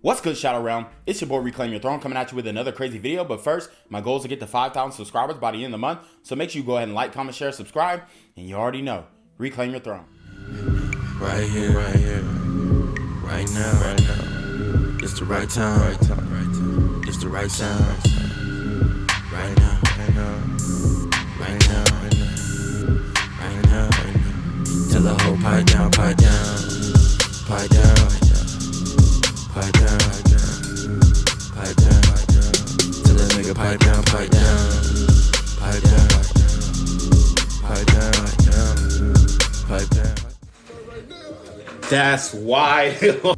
What's good, Shadow Realm? It's your boy Reclaim Your Throne coming at you with another crazy video. But first, my goal is to get to 5,000 subscribers by the end of the month. So make sure you go ahead and like, comment, share, subscribe. And you already know, Reclaim Your Throne. Right here, right now. It's the right time, It's the right sound. Right now. Tell the whole pipe down. Tell that nigga pipe down. That's wild.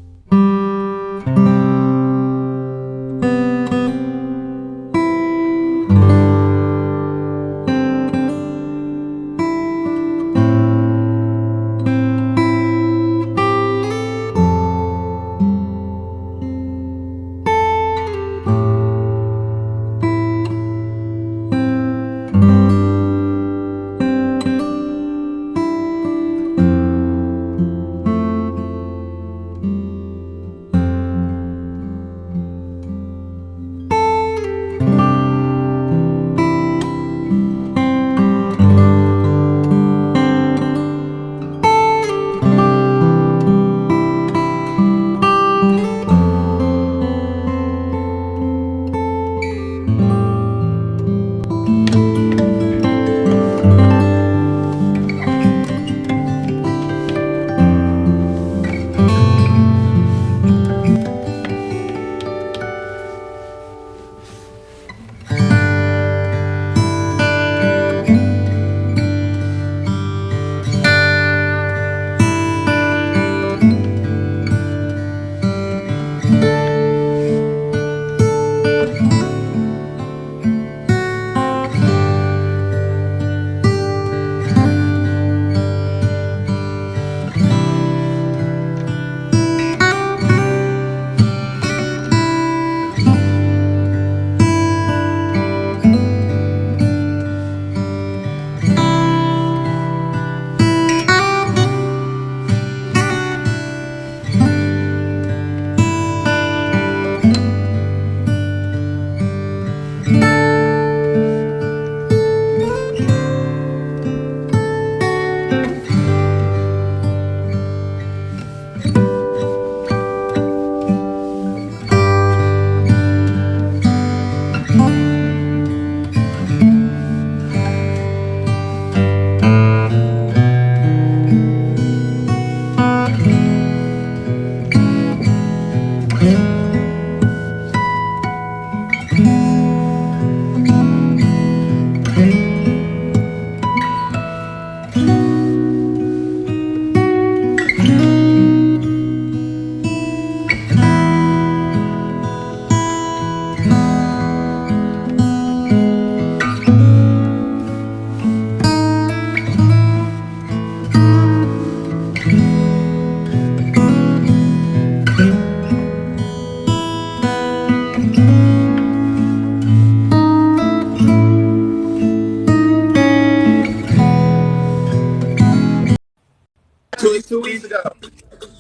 Two weeks ago.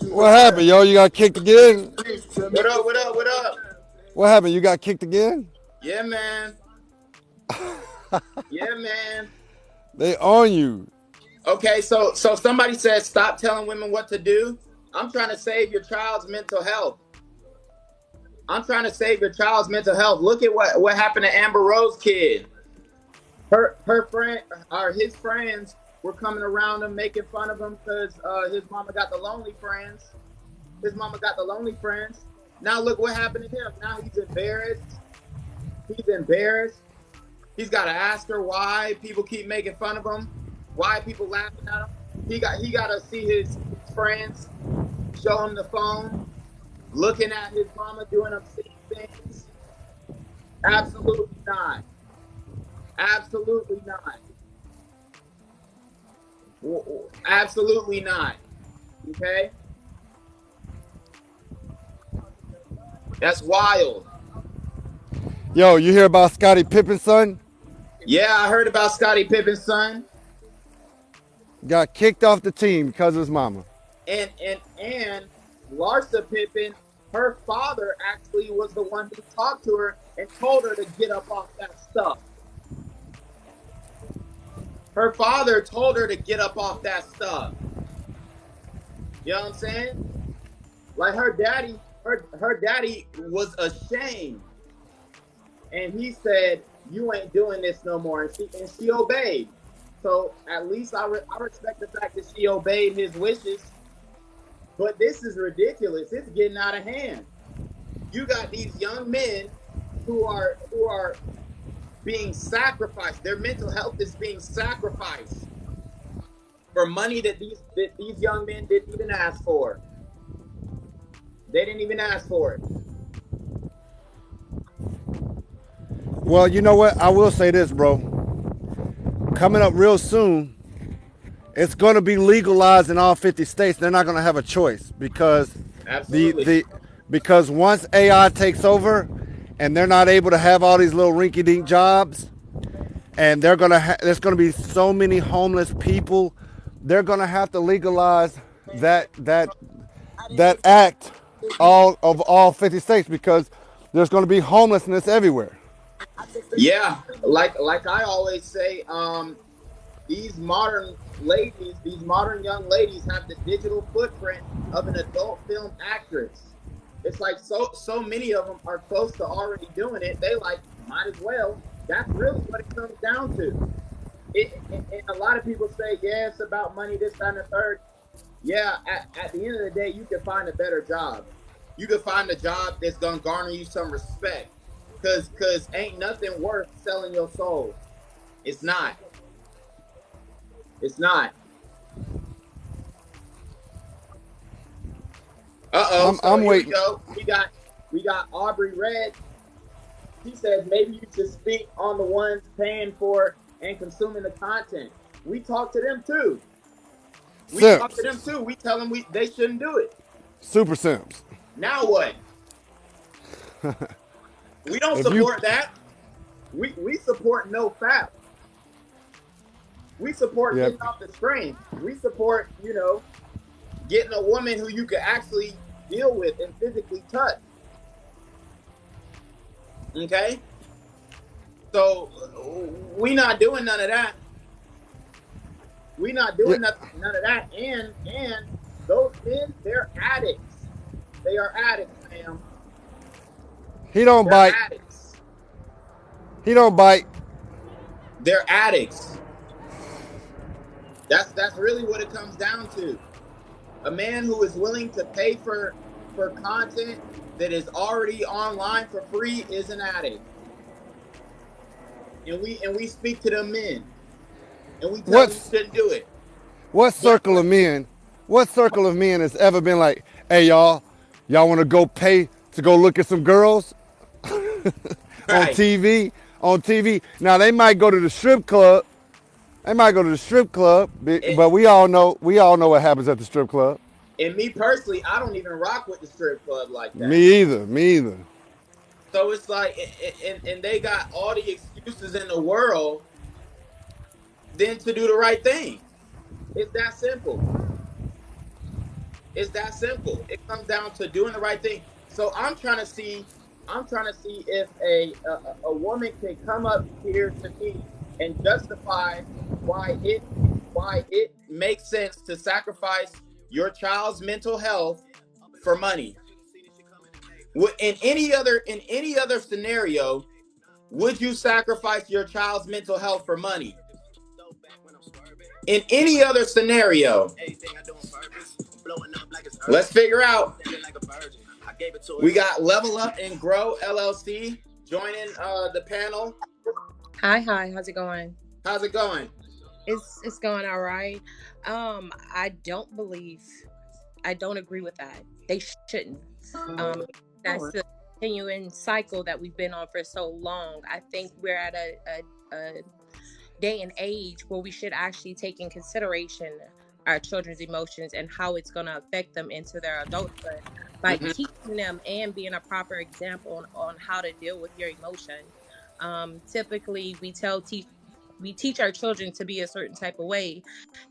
What happened, yo? You got kicked again? What up? What happened? You got kicked again? Yeah, man. They on you. Okay, so somebody said stop telling women what to do. I'm trying to save your child's mental health. Look at what happened to Amber Rose kid. Her friend or his friends were coming around him, making fun of him because his mama got the lonely friends. Now look what happened to him. Now he's embarrassed. He's got to ask her why people keep making fun of him. Why people laughing at him. He got to see his friends show him the phone, looking at his mama doing obscene things. Absolutely not. Absolutely not. Okay? That's wild. Yo, you hear about Scottie Pippen's son? Yeah, I heard about Scottie Pippen's son. Got kicked off the team because of his mama. And Larsa Pippen her father actually was the one who talked to her and told her to get up off that stuff. Her father told her to get up off that stuff. You know what I'm saying? Like her daddy was ashamed. And he said, "You ain't doing this no more." And she obeyed. So at least I respect the fact that she obeyed his wishes. But this is ridiculous. It's getting out of hand. You got these young men who are being sacrificed. Their mental health is being sacrificed for money that these young men didn't even ask for. They didn't even ask for it. Well, you know what? I will say this, bro. Coming up real soon, it's going to be legalized in all 50 states. They're not going to have a choice because because once AI takes over and they're not able to have all these little rinky-dink jobs, and there's going to be so many homeless people, they're going to have to legalize that act all 50 states because there's going to be homelessness everywhere. Yeah, like I always say, these modern young ladies have the digital footprint of an adult film actress. It's like so many of them are close to already doing it. They like might as well. That's really what it comes down to. And a lot of people say, yeah, it's about money, this, that, and the third. Yeah, at the end of the day, you can find a better job. You can find a job that's gonna garner you some respect. Cause ain't nothing worth selling your soul. It's not. It's not. So I'm here waiting. we go. We got Aubrey Red. She says maybe you should speak on the ones paying for and consuming the content. We talk to them too. We tell them they shouldn't do it. Super simps. Now what? We don't support that. We support no fap. We support getting off the screen. We support, getting a woman who you can actually deal with and physically touch. Okay? So we not doing none of that. We not doing none of that. And those men, they're addicts. They are addicts, ma'am. He don't bite. Addicts. He don't bite. They're addicts. That's really what it comes down to. A man who is willing to pay for content that is already online for free is an addict. And we speak to them men. And we tell them you shouldn't do it. What circle of men has ever been like, hey y'all want to go pay to go look at some girls on TV? Now they might go to the strip club. But we all know what happens at the strip club. And me personally, I don't even rock with the strip club like that. Me either. So it's like, and they got all the excuses in the world then to do the right thing. It's that simple. It's that simple. It comes down to doing the right thing. So I'm trying to see if a woman can come up here to me and justify why it makes sense to sacrifice your child's mental health for money. In any other scenario, would you sacrifice your child's mental health for money? In any other scenario, let's figure out. We got Level Up and Grow LLC joining the panel. Hi, how's it going? How's it going? It's going all right. I don't agree with that. They shouldn't. That's the continuing cycle that we've been on for so long. I think we're at a day and age where we should actually take in consideration our children's emotions and how it's going to affect them into their adulthood by teaching them and being a proper example on how to deal with your emotion. Typically, we teach our children to be a certain type of way,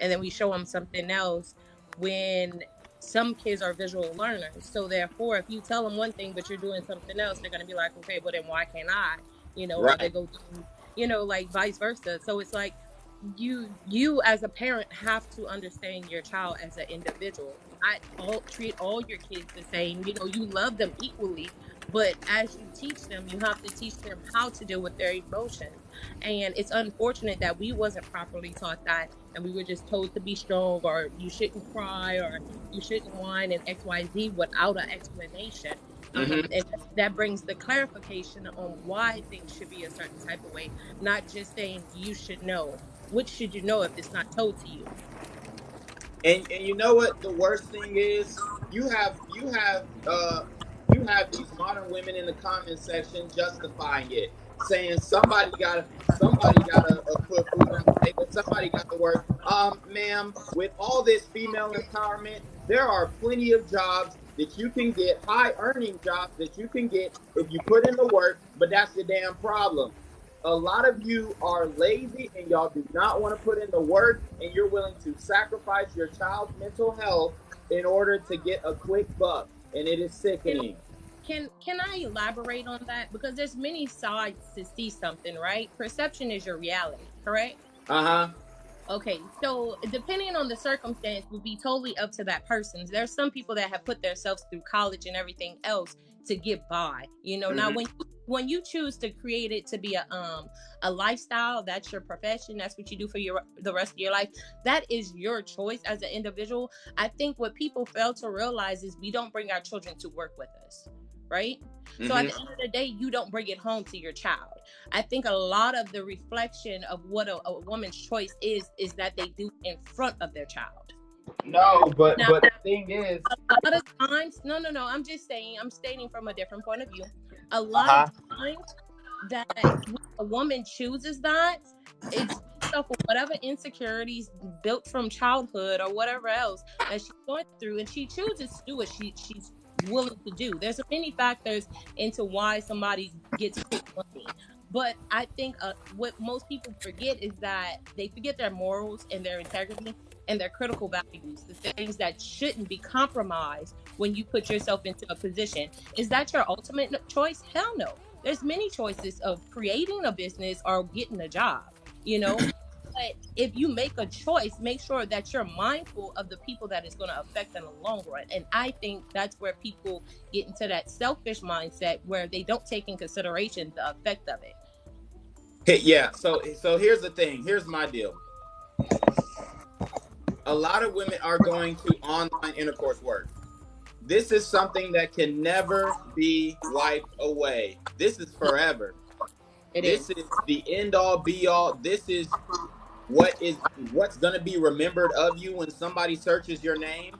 and then we show them something else when some kids are visual learners. So therefore, if you tell them one thing, but you're doing something else, they're going to be like, okay, well then why can't I? Or they Right. go to, like vice versa. So it's like, you as a parent have to understand your child as an individual. Not treat all your kids the same. You love them equally, but as you teach them, you have to teach them how to deal with their emotions. And it's unfortunate that we wasn't properly taught that, and we were just told to be strong, or you shouldn't cry, or you shouldn't whine, and XYZ without an explanation. Mm-hmm. And that brings the clarification on why things should be a certain type of way, not just saying you should know. What should you know if it's not told to you? And you know what the worst thing is? You have these modern women in the comment section justifying it, saying somebody gotta put food on the table, somebody got to work. Ma'am, with all this female empowerment, there are plenty of jobs that you can get, high earning jobs that you can get if you put in the work, but that's the damn problem. A lot of you are lazy and y'all do not want to put in the work, and you're willing to sacrifice your child's mental health in order to get a quick buck, and it is sickening. Can I elaborate on that? Because there's many sides to see something, right? Perception is your reality, correct? Uh-huh. Okay, so depending on the circumstance would be totally up to that person. There's some people that have put themselves through college and everything else to get by. Now when you choose to create it to be a lifestyle, that's your profession, that's what you do for the rest of your life. That is your choice as an individual. I think what people fail to realize is we don't bring our children to work with us, right? Mm-hmm. So at the end of the day, you don't bring it home to your child. I think a lot of the reflection of what a woman's choice is that they do in front of their child. No, but Now, the thing is, a lot of times, no, I'm just saying, I'm stating from a different point of view. A lot of times that when a woman chooses that, it's for whatever insecurities built from childhood or whatever else that she's going through, and she chooses to do what she's willing to do. There's many factors into why somebody gets quick money. But I think what most people forget is that they forget their morals and their integrity and their critical values, the things that shouldn't be compromised when you put yourself into a position. Is that your ultimate choice? Hell no. There's many choices of creating a business or getting a job, But if you make a choice, make sure that you're mindful of the people that it's going to affect in the long run. And I think that's where people get into that selfish mindset where they don't take in consideration the effect of it. Yeah, so here's the thing. Here's my deal. A lot of women are going to online intercourse work. This is something that can never be wiped away. This is forever. This is the end all be all. This is what's going to be remembered of you when somebody searches your name.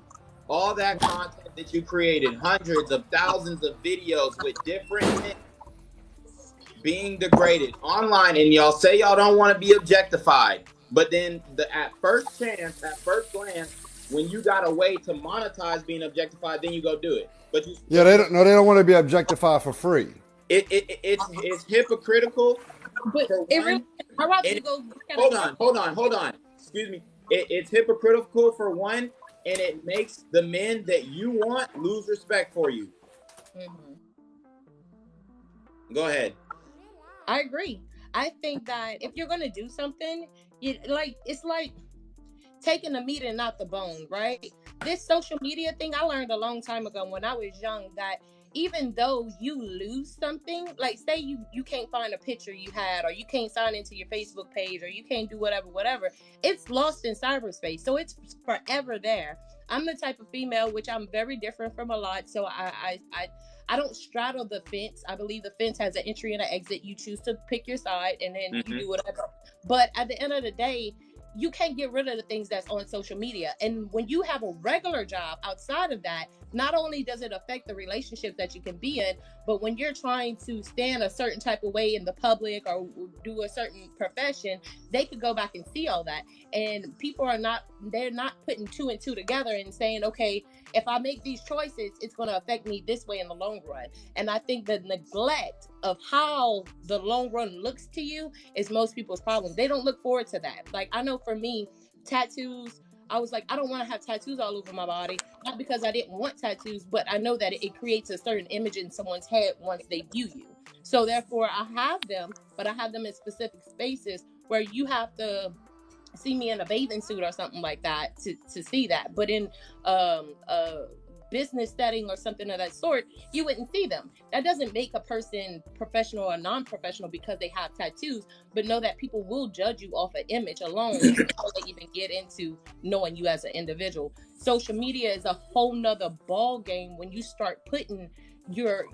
All that content that you created, hundreds of thousands of videos with different men being degraded online, and y'all say y'all don't want to be objectified, but then at first glance, when you got a way to monetize being objectified, then you go do it. But they don't want to be objectified for free. It's hypocritical. But it really, I'd rather you go. Hold on. Excuse me. It's hypocritical for one, and it makes the men that you want lose respect for you. Mm-hmm. Go ahead. I agree. I think that if you're gonna do something, it's like taking the meat and not the bone, right? This social media thing, I learned a long time ago when I was young that even though you lose something, like say you can't find a picture you had, or you can't sign into your Facebook page, or you can't do whatever, it's lost in cyberspace. So it's forever there. I'm the type of female, which I'm very different from a lot. So I don't straddle the fence. I believe the fence has an entry and an exit. You choose to pick your side, and then you do whatever. But at the end of the day, you can't get rid of the things that's on social media. And when you have a regular job outside of that, not only does it affect the relationships that you can be in, but when you're trying to stand a certain type of way in the public or do a certain profession, they could go back and see all that. And people they're not putting two and two together and saying, okay, if I make these choices, it's going to affect me this way in the long run. And I think the neglect of how the long run looks to you is most people's problem. They don't look forward to that. Like, I know for me, tattoos, I was like, I don't want to have tattoos all over my body, not because I didn't want tattoos, but I know that it creates a certain image in someone's head once they view you. So therefore I have them, but I have them in specific spaces where you have to see me in a bathing suit or something like that to see that. But in a business setting or something of that sort, you wouldn't see them. That doesn't make a person professional or non-professional because they have tattoos, but know that people will judge you off an image alone before they even get into knowing you as an individual. Social media is a whole nother ball game when you start putting your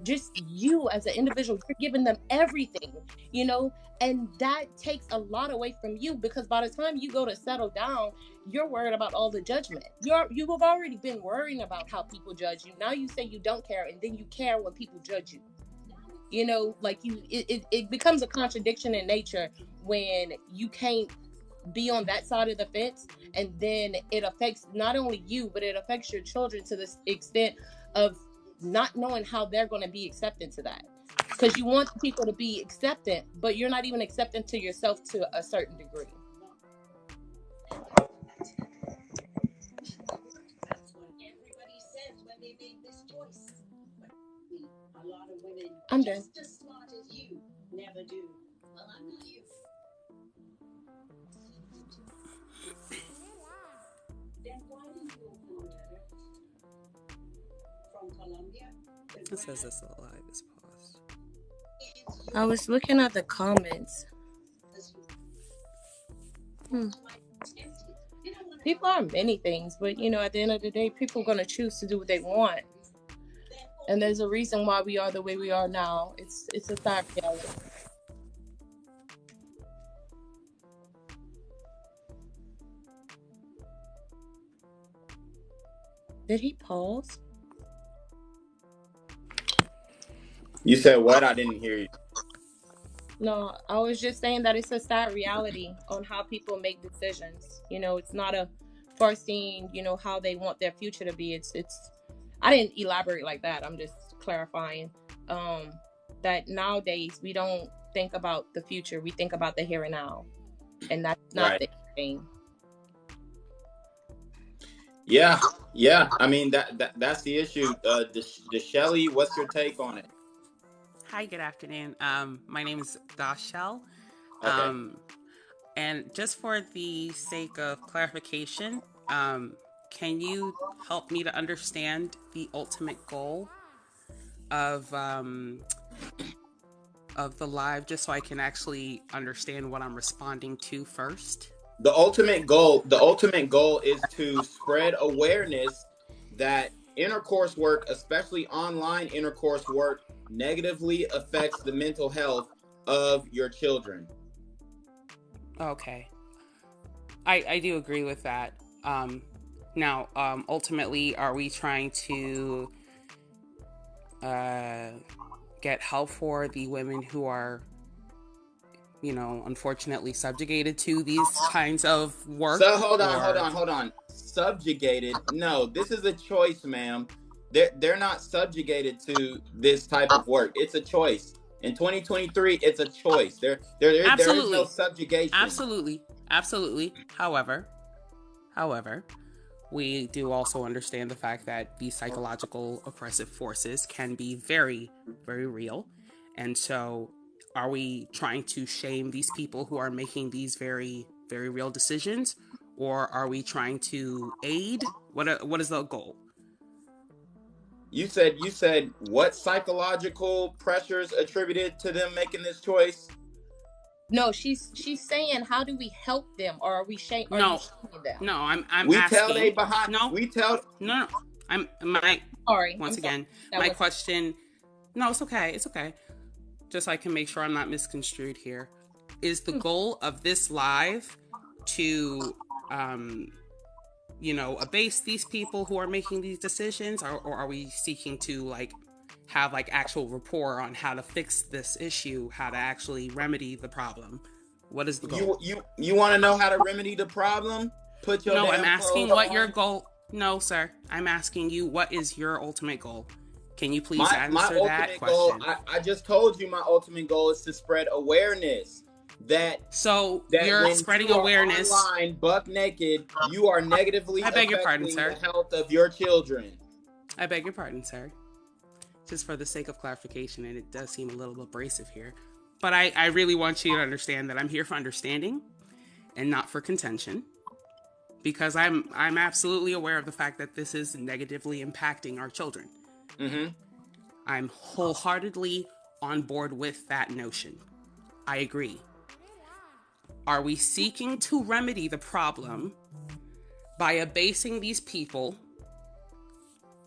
just you as an individual. You're giving them everything, you know, and that takes a lot away from you, because by the time you go to settle down, you're worried about all the judgment. You have already been worrying about how people judge you. Now you say you don't care, and then you care when people judge you. You know, like it becomes a contradiction in nature when you can't be on that side of the fence, and then it affects not only you, but it affects your children to this extent of not knowing how they're going to be accepting to that. Because you want people to be acceptant, but you're not even accepting to yourself to a certain degree. I'm done. Just as smart as you never do. Well, I'm not you. Then why didn't you open a letter from Colombia? It says this live is paused. I was looking at the comments. People are many things, but you know, at the end of the day, people are going to choose to do what they want. And there's a reason why we are the way we are now. It's a sad reality. Did he pause? You said what? I didn't hear you. No, I was just saying that it's a sad reality on how people make decisions. You know, it's not a foreseeing, you know, how they want their future to be. It's I didn't elaborate like that. I'm just clarifying that nowadays we don't think about the future. We think about the here and now. And that's not right. The thing. Yeah. I mean, that's the issue. Shelly, what's your take on it? Hi, good afternoon. My name is Dashell. Okay. And just for the sake of clarification, can you help me to understand the ultimate goal of the live, just so I can actually understand what I'm responding to first? The ultimate goal is to spread awareness that intercourse work, especially online intercourse work, negatively affects the mental health of your children. Okay. I do agree with that. Now, ultimately, are we trying to get help for the women who are, you know, unfortunately subjugated to these kinds of work? So hold on. Subjugated? No, this is a choice, ma'am. They're not subjugated to this type of work. It's a choice. In 2023, it's a choice. There is no subjugation. Absolutely. However, we do also understand the fact that these psychological oppressive forces can be very, very real. And so, are we trying to shame these people who are making these very, very real decisions? Or are we trying to aid? What is the goal? You said what psychological pressures attributed to them making this choice? No, she's saying, how do we help them, or are we shaming them? No, I'm we asking. Tell they behind. No, we tell. No. I'm my. Sorry. Once again, my question. No, it's okay. It's okay. Just so I can make sure I'm not misconstrued here. Is the goal of this live to abase these people who are making these decisions, or are we seeking to have actual rapport on how to fix this issue, how to actually remedy the problem? What is the goal? You want to know how to remedy the problem? No, I'm asking what your goal. No, sir. I'm asking you, what is your ultimate goal? Can you please answer that question? I just told you my ultimate goal is to spread awareness. that So that you're when spreading you are awareness. online buck naked, you are negatively I beg your pardon, affecting sir. the health of your children. I beg your pardon, sir. Just for the sake of clarification, and it does seem a little abrasive here, but I really want you to understand that I'm here for understanding and not for contention, because I'm absolutely aware of the fact that this is negatively impacting our children. Mm-hmm. I'm wholeheartedly on board with that notion. I agree. Are we seeking to remedy the problem by abasing these people?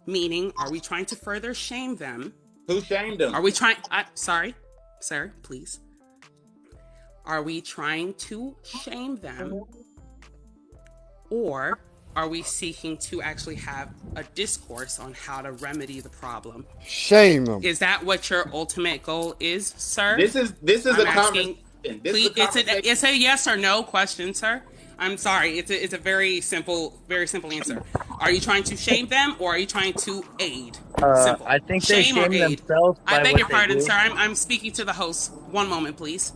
Meaning, are we trying to further shame them? Who shamed them? Are we trying... sorry, sir, please. Are we trying to shame them? Or are we seeking to actually have a discourse on how to remedy the problem? Shame them. Is that what your ultimate goal is, sir? This is I'm a asking, conversation. it's a yes or no question, sir. I'm sorry. It's a very simple answer. Are you trying to shame them or are you trying to aid? Simple. I think they Shame or shame aid? themselves by I beg what your they pardon, do. sir. I'm speaking to the host. One moment, please.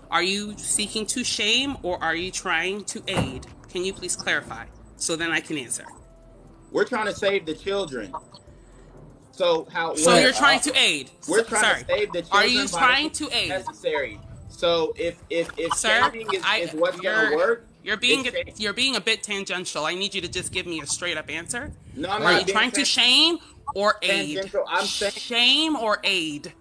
Are you seeking to shame or are you trying to aid? Can you please clarify so then I can answer? We're trying to save the children. So you're trying to aid. We're trying to save the children. Are you trying to aid? Necessary. So if Sir, shaming is what's going to work, you're being a bit tangential. I need you to just give me a straight up answer. No, I'm Are not you being trying to shame or aid? tangential. I'm saying Shame or aid.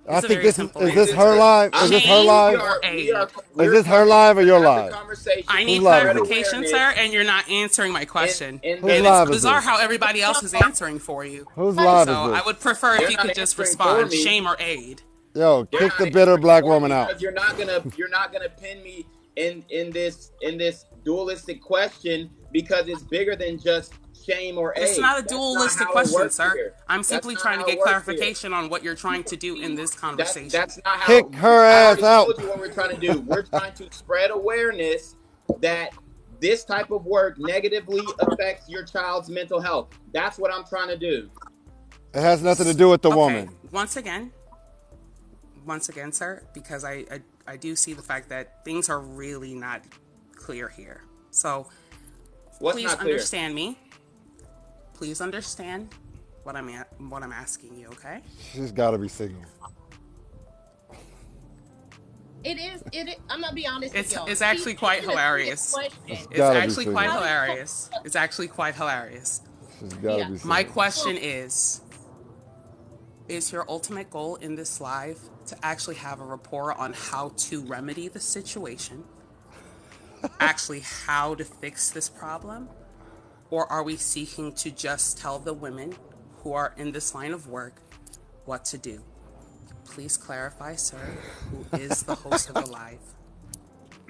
I It's a think very this simple is this answer. her live? Is this her Shame live? or aid? Is this her live or your live? I need Who's live is it? clarification, sir, and you're not answering my question. And Who's And live it's is bizarre this? how everybody else is answering for you. Whose live So is I this? would prefer if They're you not could just answering for respond, me. shame or aid. Yo, They're kick not the bitter black woman because out. You're not gonna pin me in this dualistic question because it's bigger than just shame or aid. It's not a That's dualistic how it question, works sir. here. I'm That's simply not trying to how it get works clarification on what you're trying to do in this conversation. That's not how. Kick her ass I out. already told you what we're trying to do. We're trying to spread awareness that this type of work negatively affects your child's mental health. That's what I'm trying to do. It has nothing to do with the woman. Once again, sir, because I do see the fact that things are really not clear here. So What's please not clear? understand me. Please understand what I'm asking you, okay? She's got to be singing. It is. I'm gonna be honest with y'all. It's actually quite hilarious. It's It's gotta be actually quite singing. hilarious. It's actually quite hilarious. She's got to Yeah. be singing. My question is your ultimate goal in this live to actually have a rapport on how to remedy the situation? Actually, how to fix this problem? Or are we seeking to just tell the women who are in this line of work what to do? Please clarify, sir, who is the host of the live.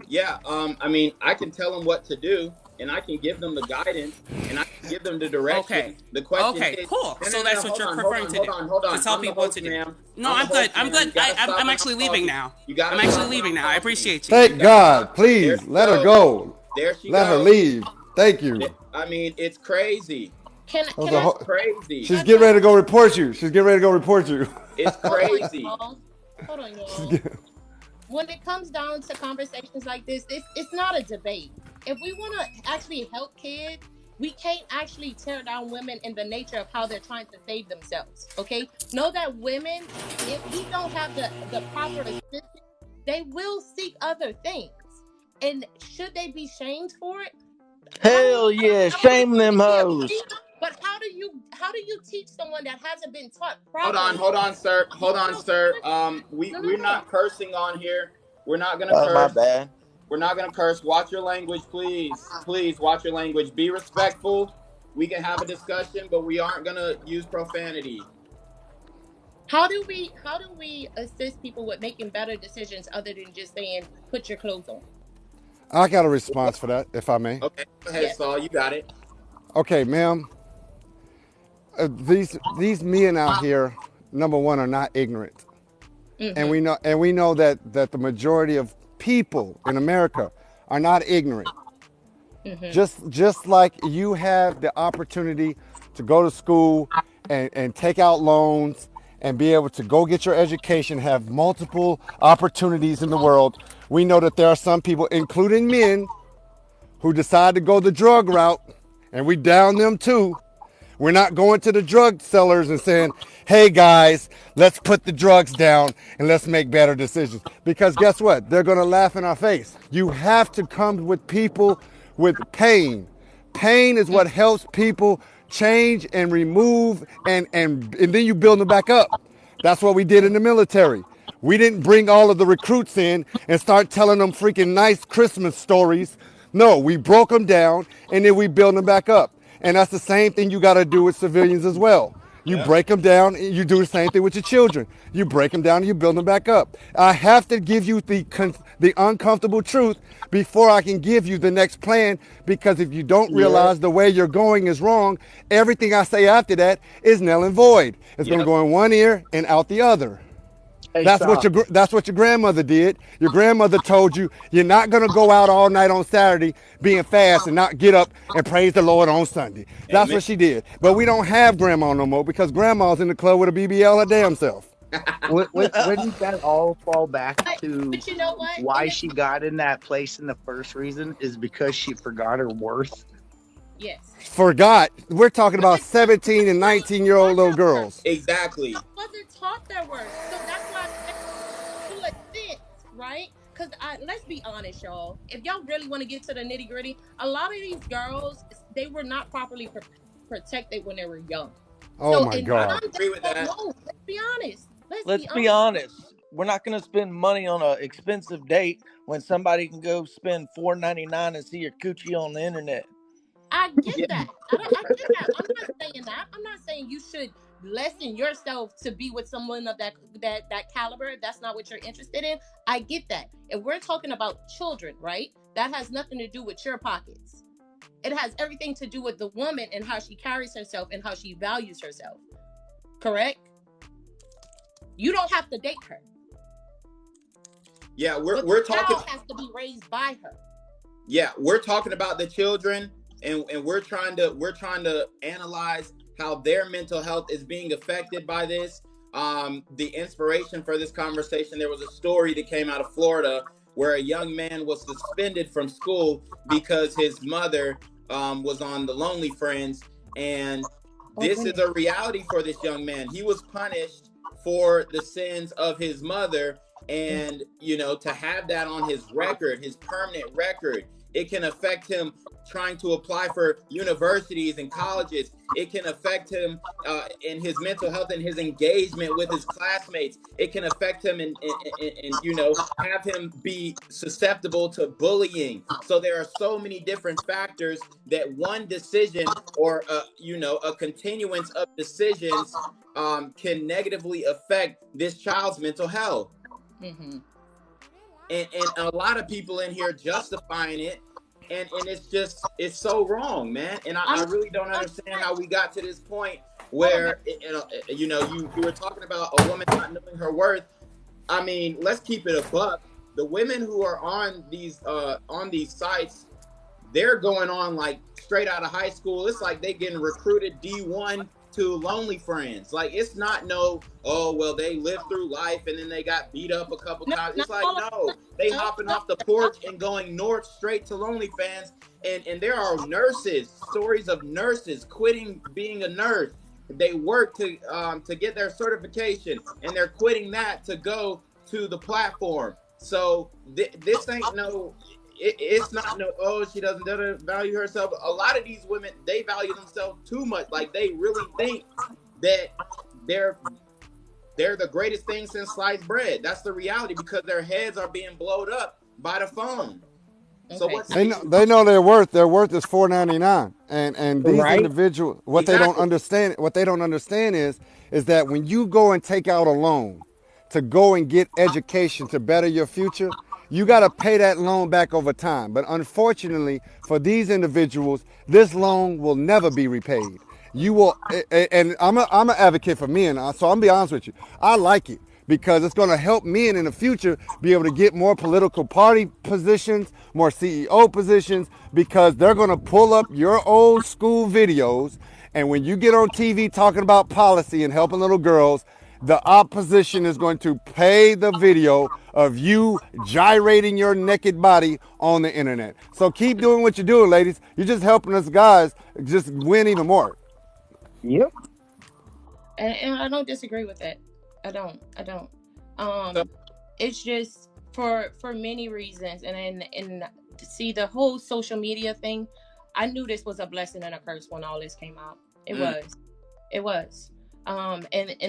Yeah, I mean, I can tell them what to do, and I can give them the guidance, and I can give them the direction. Okay. The question Okay, is, cool. No, So no, that's no, what you're hold on, preferring to do. Hold on. To tell I'm the people what host, to do. ma'am. No, I'm I'm the good. host, I'm ma'am. good. You gotta stop I'm when actually I'm leaving talking. now. You gotta I'm stop actually when leaving I'm now. I talking. appreciate you. Thank God. Please, let her go. There she Let her goes. leave. Thank you. I mean, it's crazy. Can was I? a Crazy. She's getting ready to go report you. She's getting ready to go report you. It's crazy. Hold on, y'all. When it comes down to conversations like this, it's not a debate. If we want to actually help kids, we can't actually tear down women in the nature of how they're trying to save themselves. Okay? Know that women, if we don't have the proper assistance, they will seek other things. And should they be shamed for it? Hell yeah, shame them hoes. But how do you teach someone that hasn't been taught properly? Hold on, sir. We're not cursing on here. We're not gonna Oh, my curse. bad. We're not gonna curse. Watch your language, please. Please watch your language. Be respectful. We can have a discussion, but we aren't gonna use profanity. How do we assist people with making better decisions other than just saying put your clothes on? I got a response for that, if I may. Okay, go ahead, Yes. Saul. You got it. Okay, ma'am. These men out here, number one, are not ignorant, and we know that the majority of people in America are not ignorant. Just like you have the opportunity to go to school and take out loans and be able to go get your education, have multiple opportunities in the world. We know that there are some people, including men, who decide to go the drug route, and we down them too. We're not going to the drug sellers and saying, hey guys, let's put the drugs down and let's make better decisions. Because guess what? They're going to laugh in our face. You have to come with people with pain. Pain is what helps people change and remove, and then you build them back up. That's what we did in the military. We didn't bring all of the recruits in and start telling them freaking nice Christmas stories. No, we broke them down and then we build them back up. And that's the same thing you got to do with civilians as well. You break them down, and you do the same thing with your children. You break them down and you build them back up. I have to give you the uncomfortable truth before I can give you the next plan, because if you don't realize the way you're going is wrong, everything I say after that is null and void. It's going to go in one ear and out the other. Hey, That's what your grandmother did. Your grandmother told you you're not going to go out all night on Saturday being fast and not get up and praise the Lord on Sunday. That's what she did. But we don't have grandma no more, because grandma's in the club with a BBL her damn self. Wouldn't that all fall back to But you know what? why she got in that place in the first reason is because she forgot her worth? Yes. Forgot. We're talking about 17 and 19-year-old little girls. Exactly. I wasn't taught that word, so that's why to a sense, right? Because let's be honest, y'all. If y'all really want to get to the nitty gritty, a lot of these girls, they were not properly protected when they were young. Oh my God. I agree with that. No, let's be honest. Let's be honest. We're not going to spend money on an expensive date when somebody can go spend $4.99 and see your coochie on the internet. I get that. I get that. I'm not saying that. I'm not saying you should lessen yourself to be with someone of that caliber. If that's not what you're interested in, I get that. If we're talking about children, right? That has nothing to do with your pockets. It has everything to do with the woman and how she carries herself and how she values herself. Correct? You don't have to date her. Yeah, we're talking. Has to be raised by her. Yeah, we're talking about the children, and we're trying to analyze how their mental health is being affected by this. The inspiration for this conversation, there was a story that came out of Florida where a young man was suspended from school because his mother was on the Lonely Friends, and this is a reality for this young man. He was punished for the sins of his mother, and to have that on his record, his permanent record, it can affect him trying to apply for universities and colleges. It can affect him in his mental health and his engagement with his classmates. It can affect him and have him be susceptible to bullying. So there are so many different factors that one decision or a continuance of decisions can negatively affect this child's mental health. Mm-hmm. And a lot of people in here justifying it. And it's so wrong, man. And I really don't understand how we got to this point where, you were talking about a woman not knowing her worth. I mean, let's keep it a buck. The women who are on these sites, they're going on like straight out of high school. It's like they getting recruited D1 to Lonely Friends. Like, it's not they lived through life and then they got beat up a couple times. It's like, no, they hopping off the porch and going north straight to OnlyFans. And there are stories of nurses quitting being a nurse. They work to get their certification, and they're quitting that to go to the platform. So this ain't it's not she doesn't value herself. A lot of these women, they value themselves too much. Like, they really think that they're the greatest thing since sliced bread. That's the reality, because their heads are being blowed up by the phone. Okay. So they know their worth. Their worth is $4.99, and these individuals, what they don't understand is that when you go and take out a loan to go and get education to better your future, you got to pay that loan back over time. But unfortunately for these individuals, this loan will never be repaid. You will, and I'm an advocate for men, so I'm gonna be honest with you. I like it because it's going to help men in the future be able to get more political party positions, more CEO positions, because they're going to pull up your old school videos. And when you get on TV talking about policy and helping little girls, the opposition is going to pay the video of you gyrating your naked body on the internet. So keep doing what you're doing, ladies. You're just helping us guys just win even more. Yep. And I don't disagree with that. I don't. So, It's just for many reasons, and see the whole social media thing. I knew this was a blessing and a curse when all this came out. It was. And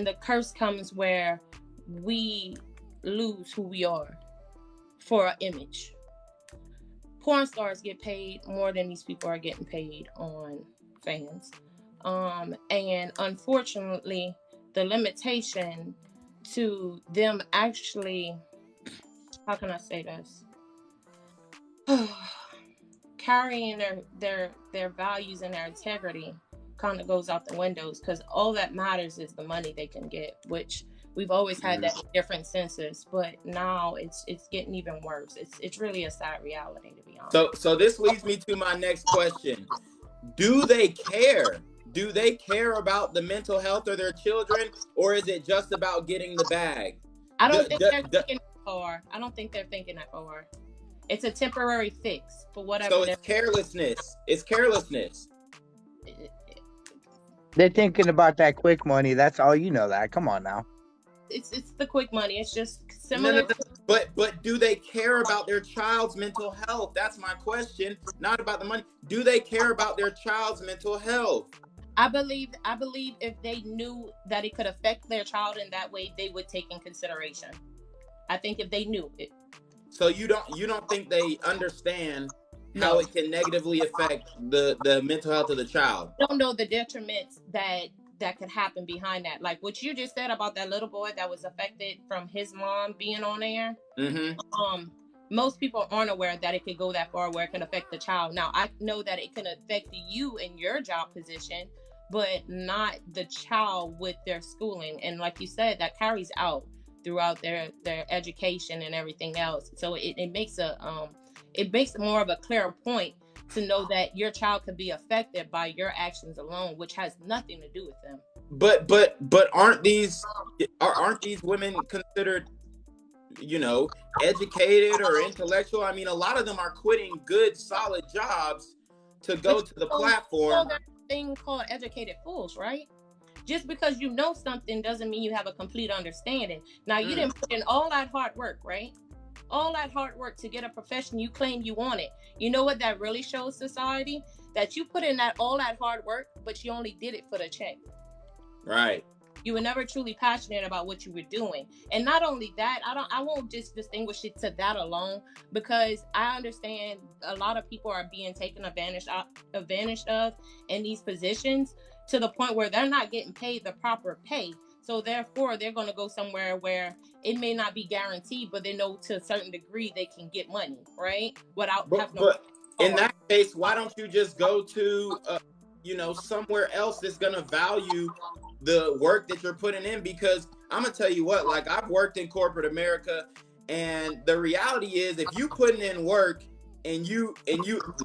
the curse comes where we lose who we are for an image. Porn stars get paid more than these people are getting paid on fans. And unfortunately, the limitation to them actually, how can I say this? Carrying their values and their integrity kind of goes out the windows, because all that matters is the money they can get, which we've always had that in different senses, but now it's getting even worse. It's really a sad reality, to be honest. So this leads me to my next question. Do they care? Do they care about the mental health of their children, or is it just about getting the bag? I don't think they're thinking that far. I don't think they're thinking that far. It's a temporary fix for whatever. So it's carelessness. It's carelessness. They're thinking about that quick money. That's all you know that. Come on now. It's the quick money. It's just similar. No. But do they care about their child's mental health? That's my question. Not about the money. Do they care about their child's mental health? I believe if they knew that it could affect their child in that way, they would take in consideration. I think if they knew it. So you don't think they understand how it can negatively affect the mental health of the child? I don't know the detriments that could happen behind that. Like what you just said about that little boy that was affected from his mom being on air. Mm-hmm. Most people aren't aware that it could go that far where it can affect the child. Now, I know that it can affect you in your job position, but not the child with their schooling. And like you said, that carries out throughout their education and everything else. So it makes more of a clearer point to know that your child could be affected by your actions alone, which has nothing to do with them. But aren't these women considered, educated or intellectual? I mean, a lot of them are quitting good, solid jobs to go to the platform. There's a thing called educated fools, right? Just because you know something doesn't mean you have a complete understanding. Now, you didn't put in all that hard work, right? All that hard work to get a profession you claim you wanted. You know what that really shows society? That you put in all that hard work, but you only did it for the check. Right. You were never truly passionate about what you were doing. And not only that, I won't just distinguish it to that alone, because I understand a lot of people are being taken advantage of in these positions to the point where they're not getting paid the proper pay. So therefore, they're going to go somewhere where it may not be guaranteed, but they know to a certain degree they can get money, right? Without having But in that case, why don't you just go to, somewhere else that's going to value the work that you're putting in? Because I'm going to tell you what, like, I've worked in corporate America, and the reality is if you putting in work and you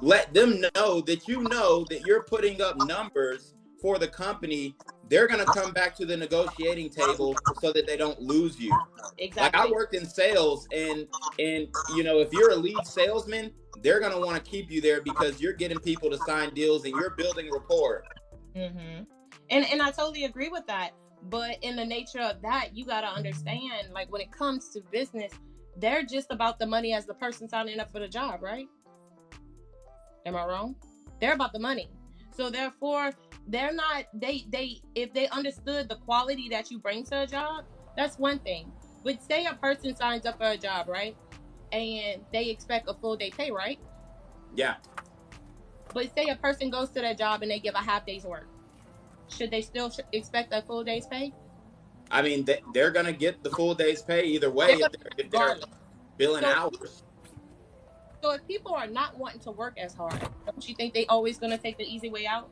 let them know that you're putting up numbers for the company, they're going to come back to the negotiating table so that they don't lose you. Exactly. Like, I worked in sales, and if you're a lead salesman, they're going to want to keep you there because you're getting people to sign deals and you're building rapport. Mm-hmm. And I totally agree with that. But in the nature of that, you got to understand, like, when it comes to business, they're just about the money as the person signing up for the job, right? Am I wrong? They're about the money. So therefore, they're not, if they understood the quality that you bring to a job, that's one thing. But say a person signs up for a job, right? And they expect a full day pay, right? Yeah. But say a person goes to their job and they give a half day's work. Should they still expect a full day's pay? I mean, they're going to get the full day's pay either way if they're billing hours. So if people are not wanting to work as hard, don't you think they always going to take the easy way out?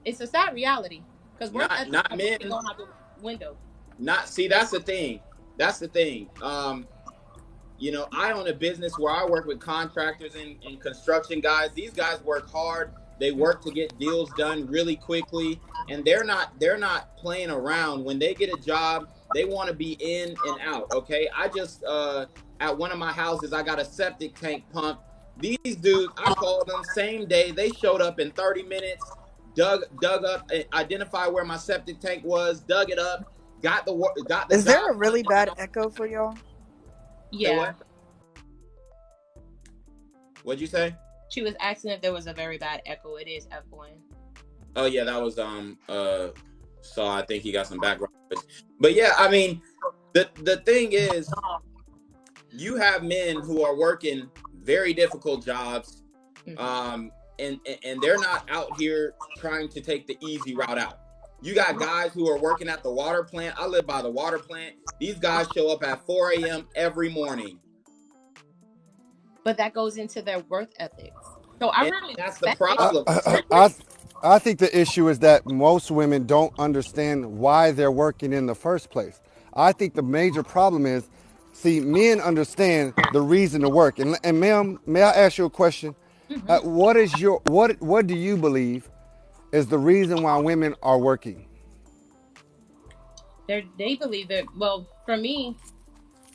It's a sad reality, because work not men going out the window. That's the thing. I own a business where I work with contractors and construction guys. These guys work hard. They work to get deals done really quickly, and they're not playing around. When they get a job, They want to be in and out. Okay, I just at one of my houses, I got a septic tank pump. These dudes, I called them same day. They showed up in 30 minutes. Dug up, identified where my septic tank was, dug it up, got the Is there job a really done. bad echo for y'all? Say Yeah. what? What'd you say? She was asking if there was a very bad echo. It is echoing. Oh yeah, that was so I think he got some background noise. But yeah, I mean, the thing is, you have men who are working very difficult jobs, and they're not out here trying to take the easy route out. You got guys who are working at the water plant. I live by the water plant. These guys show up at 4 a.m. every morning. But that goes into their work ethics. So I really that's the respect it. problem. I think the issue is that most women don't understand why they're working in the first place. I think the major problem is, see, men understand the reason to work. And ma'am, may I ask you a question? What do you believe is the reason why women are working? They believe that. Well, for me,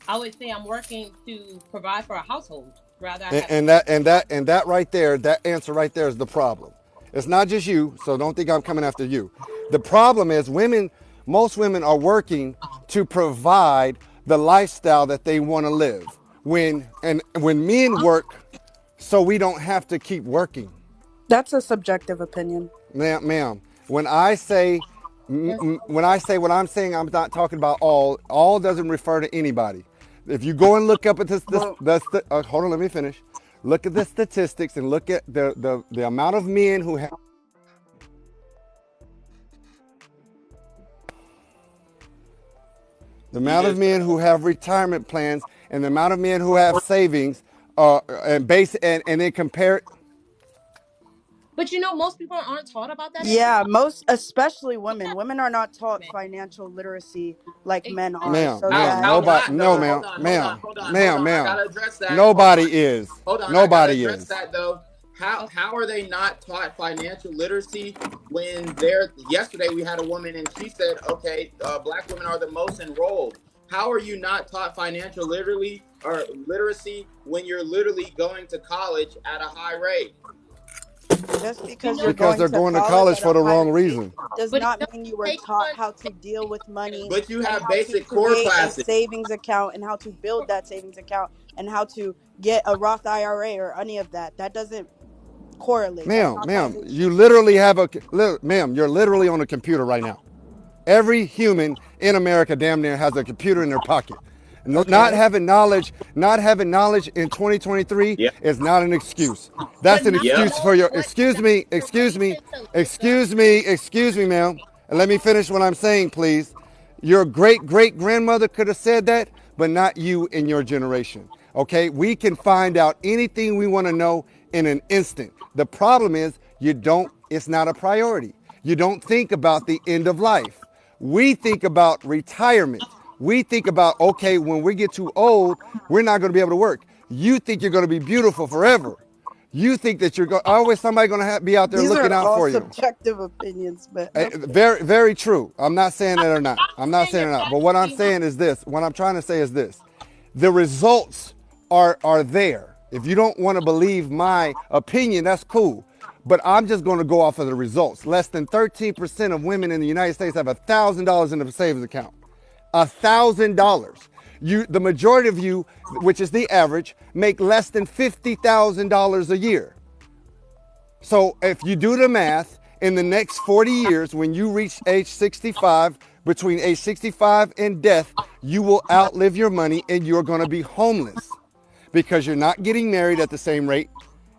I would say I'm working to provide for a household. Rather, I have And that right there, that answer right there is the problem. It's not just you, so don't think I'm coming after you. The problem is most women are working to provide the lifestyle that they want to live. When men work, so we don't have to keep working. That's a subjective opinion. Ma'am, when I say what I'm saying, I'm not talking about all. All doesn't refer to anybody. If you go and look up at hold on, let me finish. Look at the statistics and look at the amount of men who have retirement plans and the amount of men who have savings, and then compare it. But most people aren't taught about that. Yeah, especially women. Women are not taught financial literacy like men are. Ma'am, So ma'am, that nobody, no, though? ma'am, Hold on. I ma'am. gotta address that. Nobody is. Hold on, I gotta Nobody address is. that though. How are they not taught financial literacy when yesterday we had a woman and she said, okay, black women are the most enrolled. How are you not taught financial literacy when you're literally going to college at a high rate? just because they're going to college for the wrong reason. Does not mean you were taught how to deal with money. But you and have how basic to core create classes. a savings account and how to build that savings account and how to get a Roth IRA or any of that. That doesn't correlate. Ma'am, you literally ma'am, you're literally on a computer right now. Every human in America damn near has a computer in their pocket. Not having knowledge in 2023 is not an excuse. That's an excuse for your. Excuse me, ma'am. And let me finish what I'm saying, please. Your great grandmother could have said that, but not you in your generation. Okay, we can find out anything we want to know in an instant. The problem is it's not a priority. You don't think about the end of life. We think about retirement. We think about, okay, when we get too old, we're not going to be able to work. You think you're going to be beautiful forever. You think that always somebody going to be out there looking out for you. These are all subjective opinions, but very, very true. I'm not saying that or not. But what I'm saying is this. What I'm trying to say is this. The results are there. If you don't want to believe my opinion, that's cool. But I'm just going to go off of the results. Less than 13% of women in the United States have $1,000 in a savings account. $1,000. The majority of you, which is the average, make less than $50,000 a year. So if you do the math, in the next 40 years, when you reach age 65, between age 65 and death, you will outlive your money and you're going to be homeless because you're not getting married at the same rate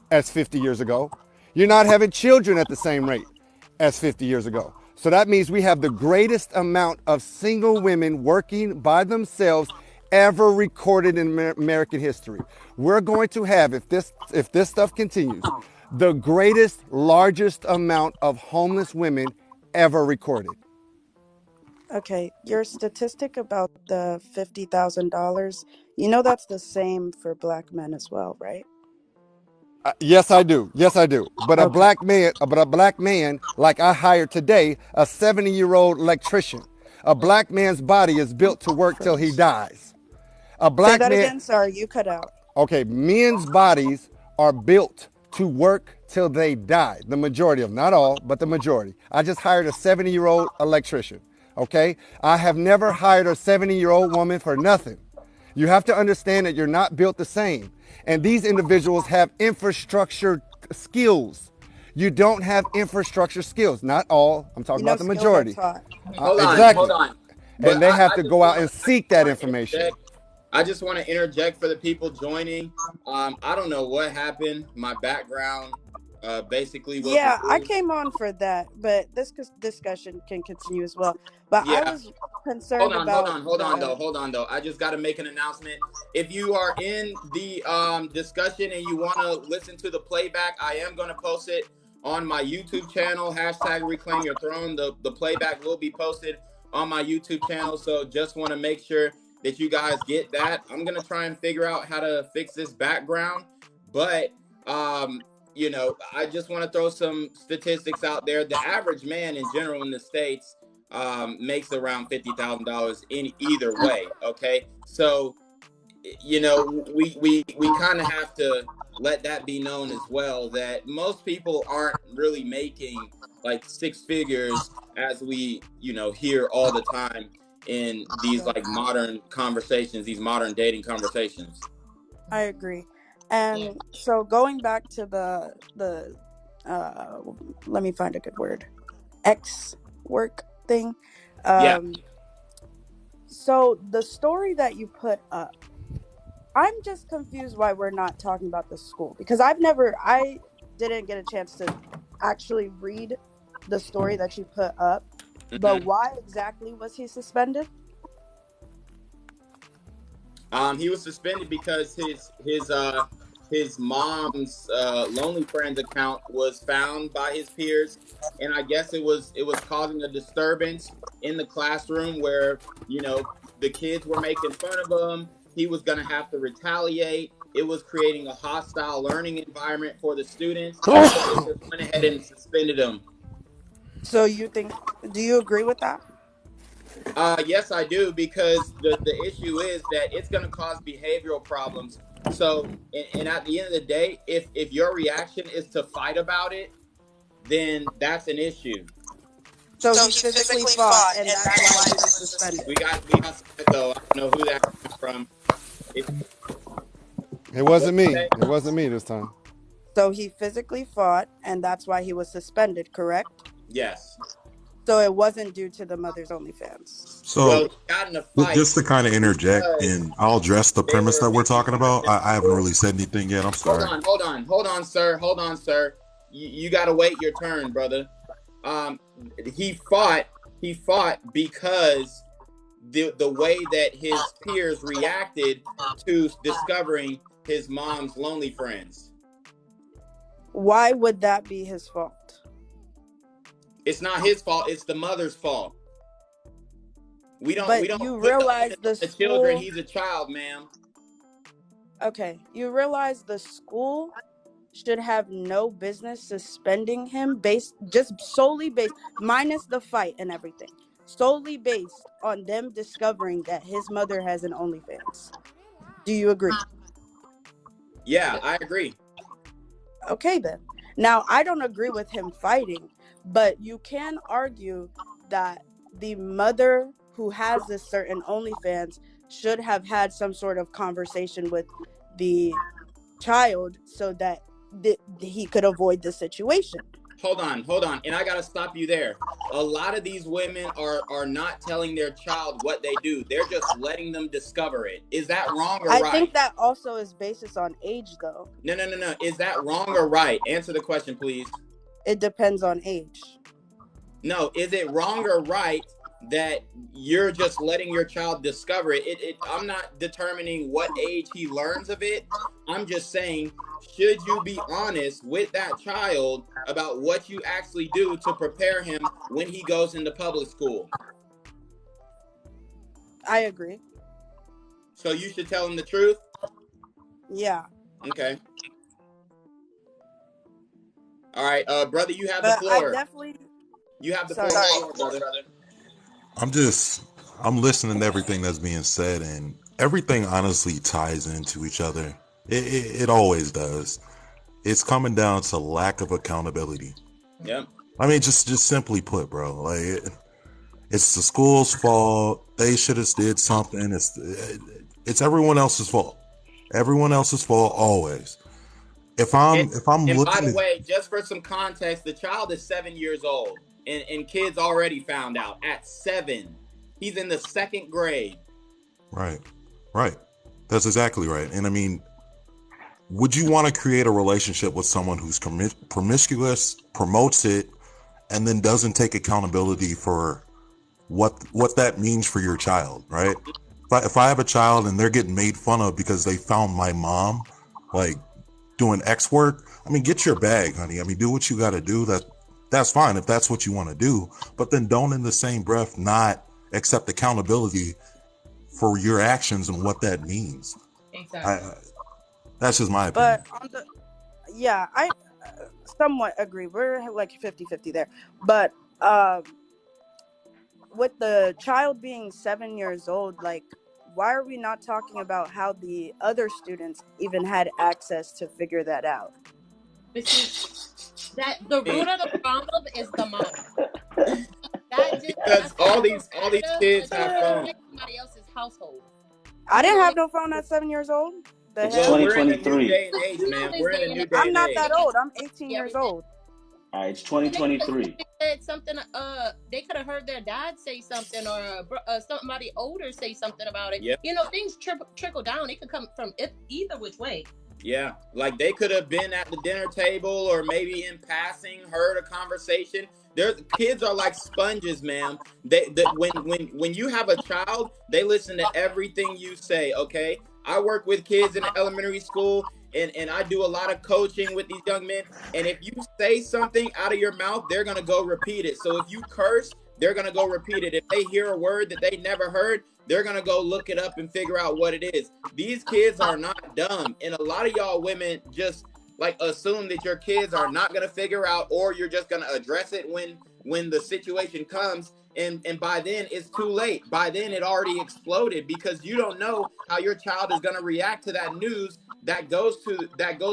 as 50 years ago. You're not having children at the same rate as 50 years ago. So that means we have the greatest amount of single women working by themselves ever recorded in American history. We're going to have, if this stuff continues, the largest amount of homeless women ever recorded. Okay, your statistic about the $50,000, that's the same for black men as well, right? Yes, I do. But a black man, like I hired today, a 70-year-old electrician, A black man's body is built to work till he dies. A Say black that man, again. Sorry, you cut out. okay, men's bodies are built to work till they die. The majority of them, not all, but the majority. I just hired a 70-year-old electrician, okay? I have never hired a 70-year-old woman for nothing. You have to understand that you're not built the same. And these individuals have infrastructure skills. You don't have infrastructure skills. Not all. I'm talking about the Skills are majority. taught. Hold on, Exactly. hold on. And they have to go out and seek that information. I just want to interject for the people joining. I don't know what happened. My background basically was Yeah, I removed. came on for that, but this discussion can continue as well. But I Yeah. was concerned about Hold on though. I just got to make an announcement. If you are in the discussion and you want to listen to the playback, I am going to post it on my YouTube channel. #ReclaimYourThrone. The playback will be posted on my YouTube channel. So just want to make sure that you guys get that. I'm going to try and figure out how to fix this background. But, you know, I just want to throw some statistics out there. The average man in general in the States makes around $50,000 in either way. Okay. So, you know, we kind of have to let that be known as well, that most people aren't really making like six figures as we, you know, hear all the time in these like modern conversations, these modern dating conversations. I agree. And so going back to the let me find a good word. X work thing. Yeah. So the story that you put up, I'm just confused why we're not talking about the school, because I didn't get a chance to actually read the story that you put up. But why exactly was he suspended? He was suspended because his mom's Lonely Friends account was found by his peers, and I guess it was causing a disturbance in the classroom where, you know, the kids were making fun of him. He was going to have to retaliate. It was creating a hostile learning environment for the students. So they just went ahead and suspended him. So do you agree with that? Yes, I do, because the issue is that it's going to cause behavioral problems. So, and at the end of the day, if your reaction is to fight about it, then that's an issue. So he physically fought, and that's why he was suspended. We got though. I don't know who that came from. It wasn't me. It wasn't me this time. So he physically fought, and that's why he was suspended, correct? Yes. So it wasn't due to the mother's OnlyFans. So, well, he got in a fight, just to kind of interject, and I'll address the premise that we're talking about. I haven't really said anything yet. I'm sorry. Hold on, sir. You got to wait your turn, brother. He fought because the way that his peers reacted to discovering his mom's Lonely Friends. Why would that be his fault? It's not his fault. It's the mother's fault. We don't you realize the children. He's a child, ma'am. Okay, you realize the school should have no business suspending him solely based, minus the fight and everything, solely based on them discovering that his mother has an OnlyFans. Do you agree? Yeah, I agree. Okay, then. Now, I don't agree with him fighting, but you can argue that the mother who has this certain OnlyFans should have had some sort of conversation with the child so that he could avoid the situation. Hold on. And I got to stop you there. A lot of these women are not telling their child what they do. They're just letting them discover it. Is that wrong or right? I think that also is basis on age, though. No. Is that wrong or right? Answer the question, please. It depends on age. No, is it wrong or right that you're just letting your child discover it? I'm not determining what age he learns of it. I'm just saying, should you be honest with that child about what you actually do to prepare him when he goes into public school? I agree. So you should tell him the truth? Yeah. Okay. All right, brother, you have the floor. I definitely... You have the floor, brother. I'm listening to everything that's being said, and everything honestly ties into each other. It always does. It's coming down to lack of accountability. Yep. I mean, just simply put, bro. Like, it's the school's fault. They should have did something. It's everyone else's fault. Everyone else's fault always. If I'm And by looking the at, way, just for some context, the child is 7 years old, and kids already found out at 7. He's in the 2nd grade. right, that's exactly right. And I mean, would you want to create a relationship with someone who's promiscuous, promotes it, and then doesn't take accountability for what that means for your child, right? If I have a child and they're getting made fun of because they found my mom like doing X work, I mean, get your bag, honey. I mean, do what you got to do. That's fine if that's what you want to do, but then don't in the same breath not accept accountability for your actions and what that means. Exactly. That's just my opinion. But I somewhat agree. We're like 50-50 there. But with the child being 7 years old, like, why are we not talking about how the other students even had access to figure that out? But see, that the root of the problem is the mom. Because all these kids have phones. Somebody else's household. I didn't have no phone at 7 years old. It's Well, we're in a new 2023. day and age, man. We're in a new day I'm and not age. that old. I'm 18 years old. It's 2023. They said something. They could have heard their dad say something, or somebody older say something about it. Yep. You know, things trickle down. It could come from either which way. Yeah, like they could have been at the dinner table, or maybe in passing heard a conversation. Kids are like sponges, ma'am. When you have a child, they listen to everything you say. Okay, I work with kids in elementary school, and I do a lot of coaching with these young men. And if you say something out of your mouth, they're gonna go repeat it. So if you curse, they're gonna go repeat it. If they hear a word that they never heard, they're gonna go look it up and figure out what it is. These kids are not dumb, and a lot of y'all women just like assume that your kids are not gonna figure out, or you're just gonna address it when the situation comes. And by then it's too late. By then it already exploded, because you don't know how your child is gonna react to that news that goes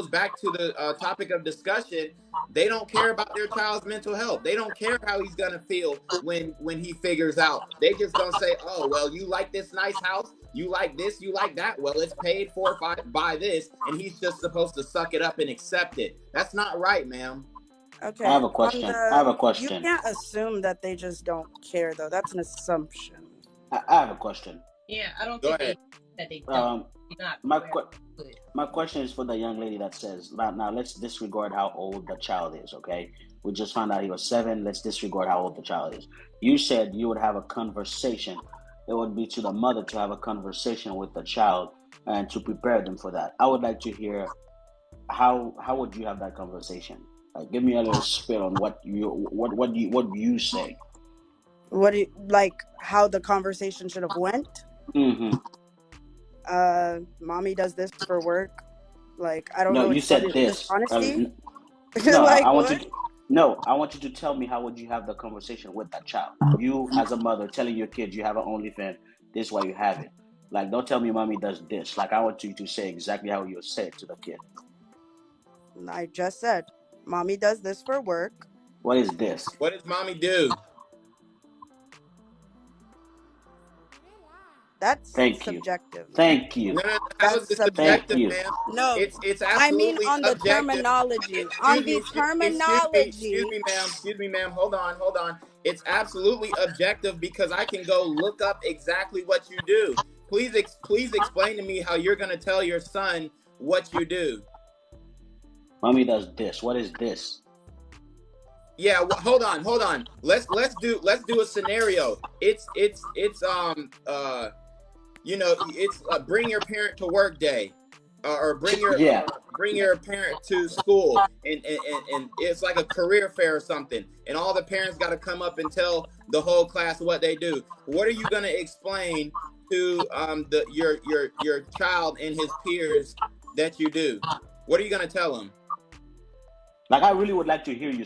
back to the topic of discussion. They don't care about their child's mental health. They don't care how he's gonna feel when he figures out. They just gonna say, oh, well, you like this nice house, you like this, you like that, well, it's paid for by this, and he's just supposed to suck it up and accept it. That's not right, ma'am. Okay. I have a question. You can't assume that they just don't care, though. That's an assumption. I have a question. Yeah, I don't Go think ahead. they don't. My question is for the young lady that says, now let's disregard how old the child is, okay? We just found out he was 7. Let's disregard how old the child is. You said you would have a conversation. It would be to the mother to have a conversation with the child and to prepare them for that. I would like to hear how would you have that conversation? Like, give me a little spin on what you say. What do you, like how the conversation should have went? Mm-hmm. Mommy does this for work. Like, I don't know. know. You said this. Honesty. No, like, I want you. No, I want you to tell me how would you have the conversation with that child. You as a mother telling your kid you have an OnlyFans. This is why you have it. Like, don't tell me mommy does this. Like, I want you to say exactly how you say it to the kid. I just said, mommy does this for work. What is this? What does mommy do? That's subjective. Thank you. No, how is it subjective, man? No, it's absolutely I mean on the objective. terminology. On the terminology. Excuse me, ma'am. Hold on. It's absolutely objective, because I can go look up exactly what you do. Please explain to me how you're gonna tell your son what you do. Mommy does this. What is this? Yeah, well, hold on. Let's do a scenario. It's bring your parent to work day, or bring your parent to school, and it's like a career fair or something, and all the parents got to come up and tell the whole class what they do. What are you going to explain to your child and his peers that you do? What are you going to tell them? Like, I really would like to hear you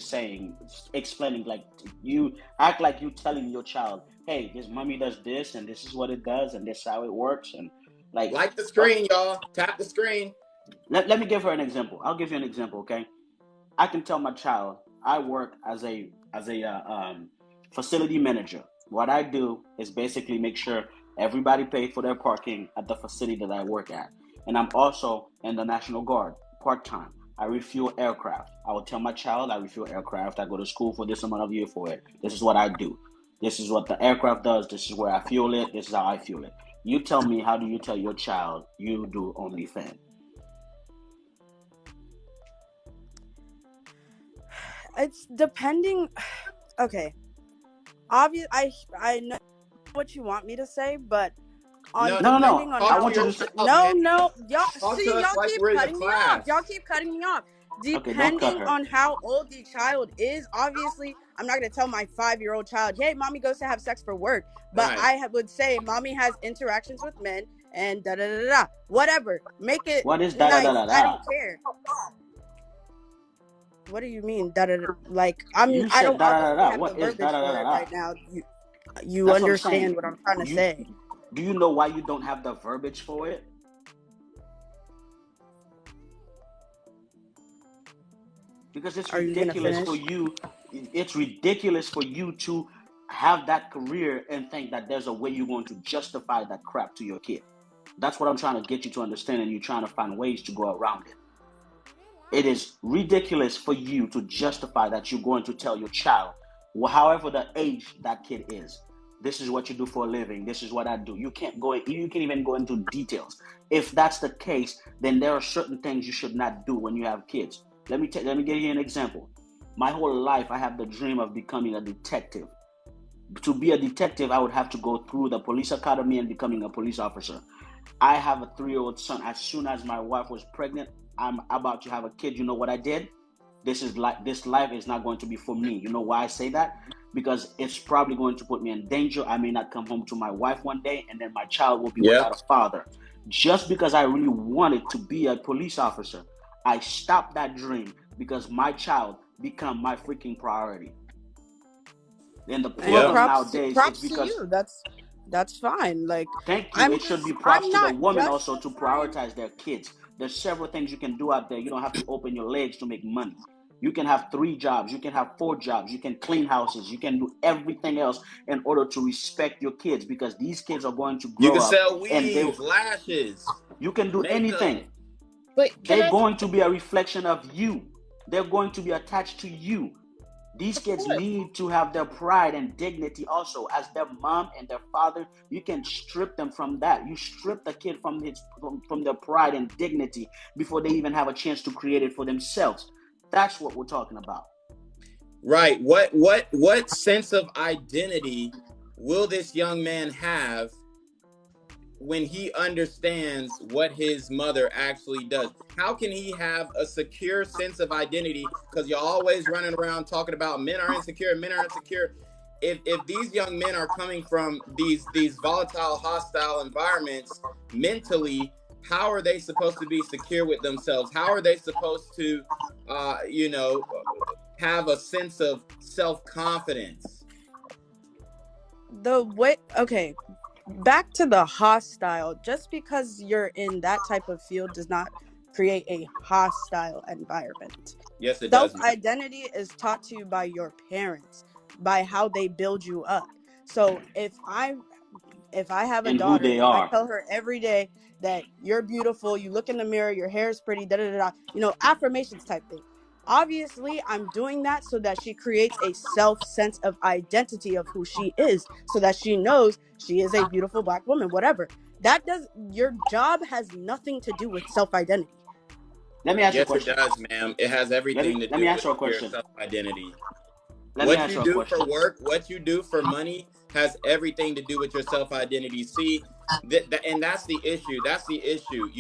explaining, like, you act like you telling your child, hey, this mommy does this, and this is what it does, and this is how it works, and like the screen, y'all. Tap the screen. let me give her an example. I'll give you an example, okay? I can tell my child I work as a facility manager. What I do is basically make sure everybody pays for their parking at the facility that I work at, and I'm also in the National Guard part time. I refuel aircraft. I will tell my child I refuel aircraft. I go to school for this amount of year for it. This is what I do. This is what the aircraft does. This is where I fuel it. This is how I fuel it. You tell me, how do you tell your child you do OnlyFans? It's depending. Okay, obvious. I know what you want me to say, but on No, depending on I how want you to old. say, No, y'all Talk see, to us y'all like keep we're in the cutting me class. off. Y'all keep cutting me off. okay, don't cut Depending her. on how old the child is, obviously, I'm not gonna tell my 5-year-old child, "Hey, mommy goes to have sex for work," but Right. would say, "Mommy has interactions with men and da da da da." Whatever, make it What is da da nice. da da I da? don't care. What do you mean da da da? Like You I said don't da da da obviously da. have the What is da verbiage da da for da it da? right now. You That's what I'm saying. understand what I'm trying to You say? do you know why you don't have the verbiage for it? Because it's Are you gonna ridiculous for finish? you. It's ridiculous for you to have that career and think that there's a way you're going to justify that crap to your kid. That's what I'm trying to get you to understand, and you're trying to find ways to go around it. It is ridiculous for you to justify that you're going to tell your child, however the age that kid is, this is what you do for a living. This is what I do. You can't even go into details. If that's the case, then there are certain things you should not do when you have kids. Let me give you an example. My whole life, I have the dream of becoming a detective. To be a detective, I would have to go through the police academy and becoming a police officer. I have a 3-year-old son. As soon as my wife was pregnant, I'm about to have a kid. You know what I did? This life is not going to be for me. You know why I say that? Because it's probably going to put me in danger. I may not come home to my wife one day, and then my child will be Yep. without a father. Just because I really wanted to be a police officer, I stopped that dream because my child become my freaking priority. And the problem nowadays, it's props to because, you. That's fine. Like thank you. It should be props I'm to the not woman also to justifying. prioritize their kids. There's several things you can do out there. You don't have to open your legs to make money. You can have 3 jobs. You can have 4 jobs. You can clean houses. You can do everything else in order to respect your kids, because these kids are going to You grow can up sell and weaves, lashes, you can do makeup. anything. But can They're I? going to be a reflection of you. They're going to be attached to you. These Of kids course. need to have their pride and dignity also. As their mom and their father, you can strip them from that. You strip the kid from their pride and dignity before they even have a chance to create it for themselves. That's what we're talking about. Right. What sense of identity will this young man have when he understands what his mother actually does? How can he have a secure sense of identity? Because you're always running around talking about men are insecure, men are insecure. If these young men are coming from these volatile, hostile environments mentally, how are they supposed to be secure with themselves? How are they supposed to, have a sense of self-confidence? Okay, back to the hostile. Just because you're in that type of field does not create a hostile environment. Yes, it does. Self-identity is taught to you by your parents, by how they build you up. So if I have a And who daughter they and I are. tell her every day that you're beautiful, you look in the mirror, your hair is pretty, da da da da, affirmations type thing. Obviously, I'm doing that so that she creates a sense of identity of who she is, so that she knows she is a beautiful Black woman, whatever. Your job has nothing to do with self-identity. Let me ask you a Yes, it question. does, ma'am. It has everything to Let me do ask with you a your question. self-identity. Let me What ask you you a do for question. work, what you do for money has everything to do with your self-identity. See, and that's the issue. That's the issue.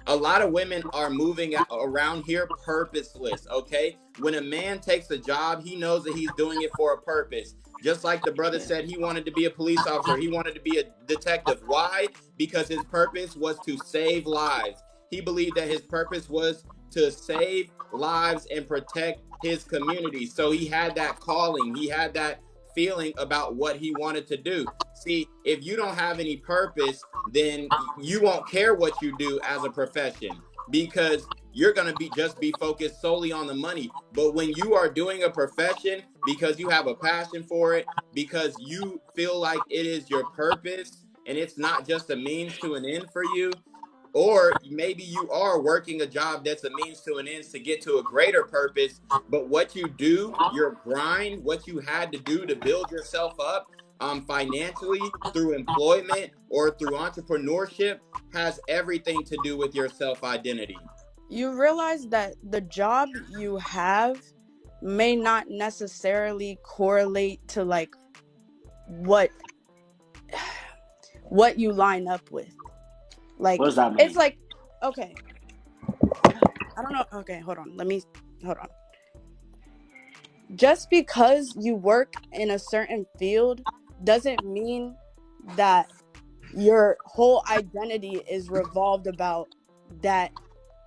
A lot of women are moving around here purposeless, okay? When a man takes a job, he knows that he's doing it for a purpose. Just like the brother said, he wanted to be a police officer. He wanted to be a detective. Why? Because his purpose was to save lives. He believed that his purpose was to save lives and protect his community. So he had that calling. He had that feeling about what he wanted to do. See, if you don't have any purpose, then you won't care what you do as a profession, because you're going to be focused solely on the money. But when you are doing a profession because you have a passion for it, because you feel like it is your purpose and it's not just a means to an end for you, or maybe you are working a job that's a means to an end to get to a greater purpose, but what you do, your grind, what you had to do to build yourself up financially through employment or through entrepreneurship, has everything to do with your self-identity. You realize that the job you have may not necessarily correlate to like what you line up with. Like, What does that mean? it's like, okay, I don't know. Okay, hold on. Just because you work in a certain field doesn't mean that your whole identity is revolved about that,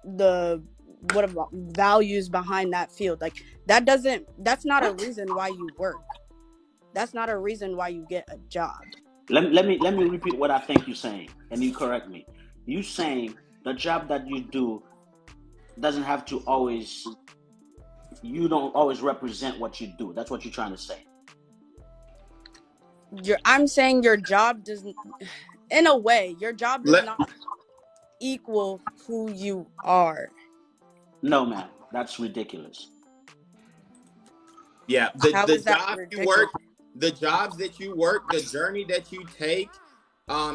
what about values behind that field. Like, that's not a reason why you work. That's not a reason why you get a job. Let me repeat what I think you're saying, and you correct me. You saying the job that you do doesn't have to always, you don't always represent what you do. That's what you're trying to say. I'm saying your job doesn't, in a way, your job does not equal who you are. No, man, that's ridiculous. Yeah, the job you work, the jobs that you work, the journey that you take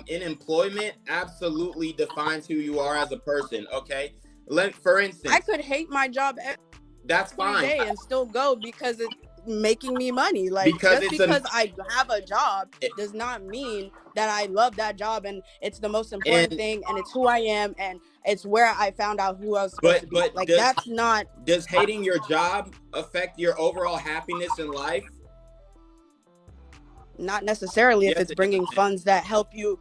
in employment absolutely defines who you are as a person. Okay, for instance, I could hate my job that's fine day and still go because it's making me money. Like, because I have a job does not mean that I love that job and it's the most important thing and it's who I am and it's where I found out who I was supposed to be. Like, that's not. Does hating your job affect your overall happiness in life? Not necessarily, if it's bringing funds that help you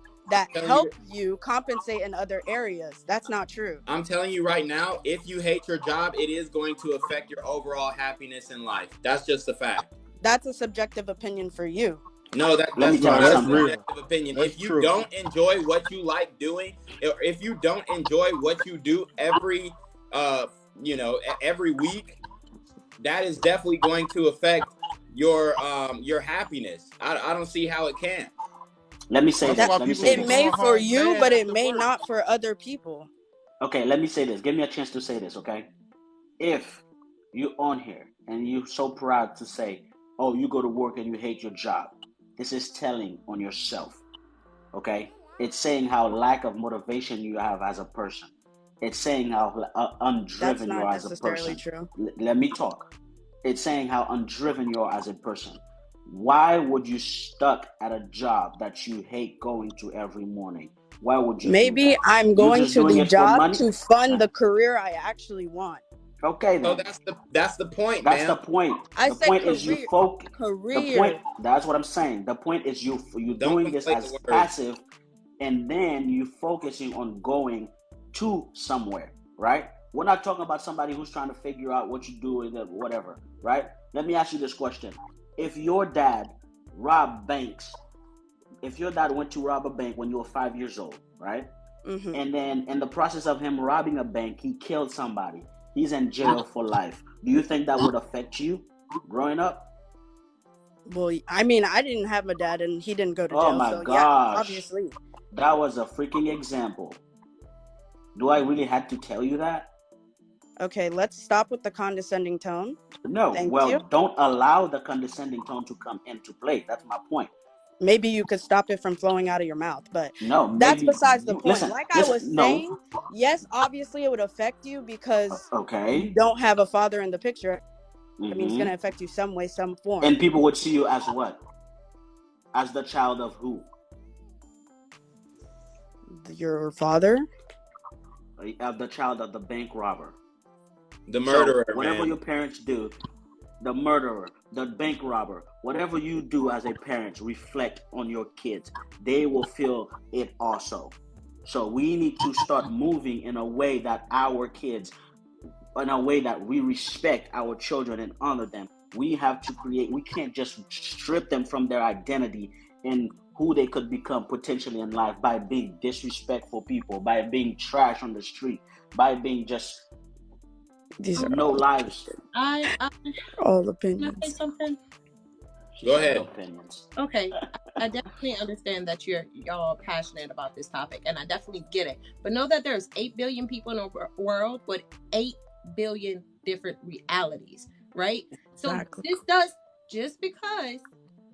compensate in other areas. That's not true. I'm telling you right now, if you hate your job, it is going to affect your overall happiness in life. That's just a fact. That's a subjective opinion for you. No, that's not a subjective opinion. If you don't enjoy what you like doing, or if you don't enjoy what you do every week, that is definitely going to affect your happiness. I don't see how it can. Let me say this. It may for you, but it may not for other people. Okay, let me say this. Give me a chance to say this, okay? If you're on here and you're so proud to say, oh, you go to work and you hate your job, this is telling on yourself, okay? It's saying how lack of motivation you have as a person. It's saying how undriven you are as a person. True. Let me talk. It's saying how undriven you are as a person. Why would you stuck at a job that you hate going to every morning? Why would you? Maybe I'm going to the job to fund the career I actually want. Okay, then. So that's the point. That's man. the point. I the said point career. Is you focus. Career. The point. That's what I'm saying. The point is you doing this as passive, and then you focusing on going to somewhere, right? We're not talking about somebody who's trying to figure out what you do and whatever, right? Let me ask you this question. If your dad robbed banks, if your dad went to rob a bank when you were 5 years old, right? Mm-hmm. And then in the process of him robbing a bank, he killed somebody. He's in jail for life. Do you think that would affect you growing up? Well, I mean, I didn't have a dad and he didn't go to jail. Oh my gosh. Yeah, obviously. That was a freaking example. Do I really have to tell you that? Okay, let's stop with the condescending tone. No, don't allow the condescending tone to come into play. That's my point. Maybe you could stop it from flowing out of your mouth, but no, that's besides the point. I was saying, yes, obviously it would affect you because you don't have a father in the picture. Mm-hmm. I mean, it's going to affect you some way, some form. And people would see you as what? As the child of who? Your father? The child of the bank robber. The murderer, whatever your parents do, the murderer, the bank robber, whatever you do as a parent, reflect on your kids. They will feel it also. So we need to start moving in a way that our kids in a way that we respect our children and honor them. We have to create, we can't just strip them from their identity and who they could become potentially in life by being disrespectful people, by being trash on the street, by being just These are no lives. I all can I say opinions. something? Go ahead. Opinions. Okay, I definitely understand that y'all passionate about this topic, and I definitely get it. But know that there's 8 billion people in the world with 8 billion different realities, right? Exactly. So this does, just because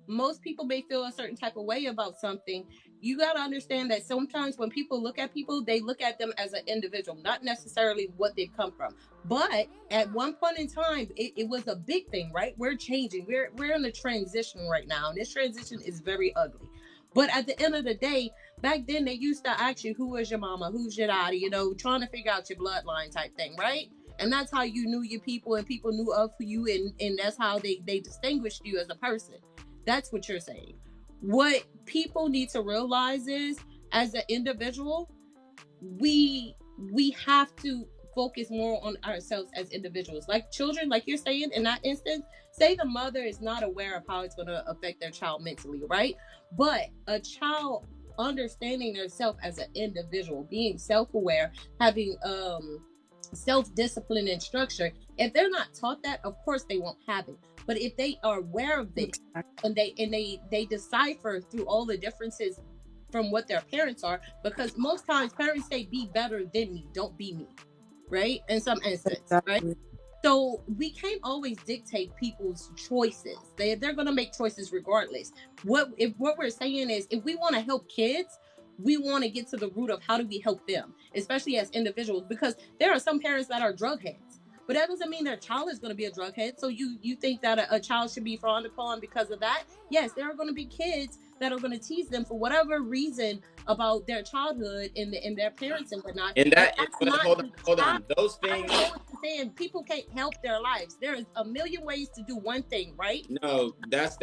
most people may feel a certain type of way about something, you got to understand that sometimes when people look at people, they look at them as an individual, not necessarily what they come from. But at one point in time, it was a big thing, right? We're changing. We're in a transition right now, and this transition is very ugly. But at the end of the day, back then they used to ask you, who is your mama, who's your daddy, trying to figure out your bloodline type thing, right? And that's how you knew your people, and people knew of you, and that's how they distinguished you as a person. That's what you're saying. What people need to realize is, as an individual, we have to focus more on ourselves as individuals. Like children, like you're saying in that instance, say the mother is not aware of how it's going to affect their child mentally, right? But a child understanding themselves as an individual, being self-aware, having self-discipline and structure, if they're not taught that, of course they won't have it. But if they are aware of this, and they decipher through all the differences from what their parents are, because most times parents say, be better than me, don't be me, right? In some instance, right? So we can't always dictate people's choices. They're going to make choices regardless. What we're saying is, if we want to help kids, we want to get to the root of how do we help them, especially as individuals, because there are some parents that are drug heads. But that doesn't mean their child is going to be a drug head. So you think that a child should be frowned upon because of that? Yes, there are going to be kids that are going to tease them for whatever reason about their childhood and their parents and whatnot. And hold on. Those things. I know what you're saying. People can't help their lives. There is a million ways to do one thing, right? No, that's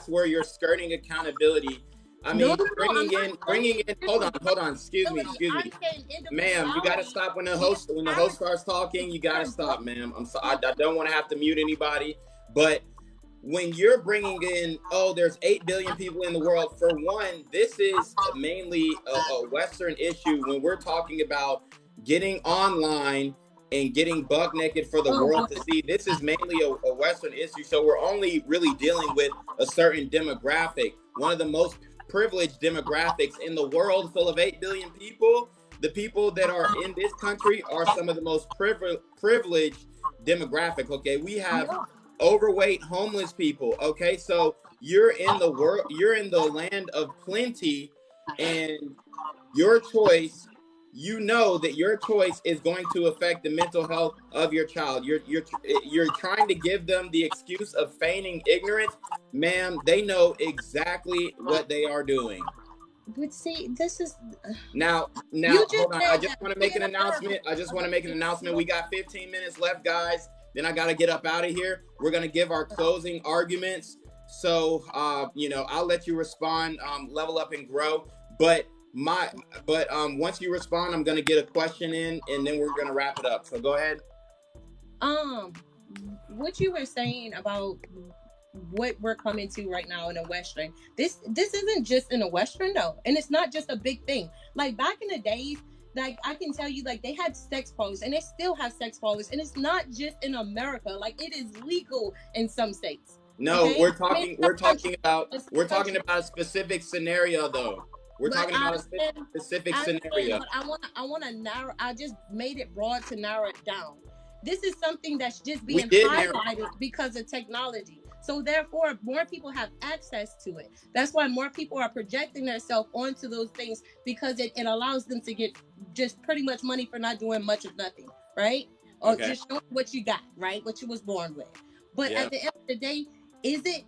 where you're skirting accountability. I mean, bringing in. Hold on. Excuse me, ma'am. You gotta stop when the host starts talking. You gotta stop, ma'am. I'm sorry. I don't want to have to mute anybody, but when you're bringing in, there's 8 billion people in the world. For one, this is mainly a Western issue. When we're talking about getting online and getting buck naked for the world to see, this is mainly a Western issue. So we're only really dealing with a certain demographic, one of the most privileged demographics in the world, full of 8 billion people. The people that are in this country are some of the most privileged demographic. Okay, we have overweight homeless people. Okay, so you're in the land of plenty, and your choice, that your choice is going to affect the mental health of your child. You're trying to give them the excuse of feigning ignorance. Ma'am, they know exactly what they are doing. But see, this is now hold on. I just want to make an announcement. We got 15 minutes left, guys. Then I got to get up out of here. We're going to give our closing arguments. So, I'll let you respond, level up and grow. But once you respond, I'm going to get a question in, and then we're going to wrap it up. So go ahead. What you were saying about what we're coming to right now in a Western, this isn't just in a Western though. And it's not just a big thing. Like back in the days, like I can tell you, like they had sex parlors, and they still have sex parlors, and it's not just in America. Like it is legal in some states. No, okay? we're talking about a specific scenario though. We're talking about a specific scenario. But I want to narrow. I just made it broad to narrow it down. This is something that's just being highlighted because of technology. So therefore, more people have access to it. That's why more people are projecting themselves onto those things, because it allows them to get just pretty much money for not doing much of nothing, right? Or just showing what you got, right? What you was born with. But at the end of the day, is it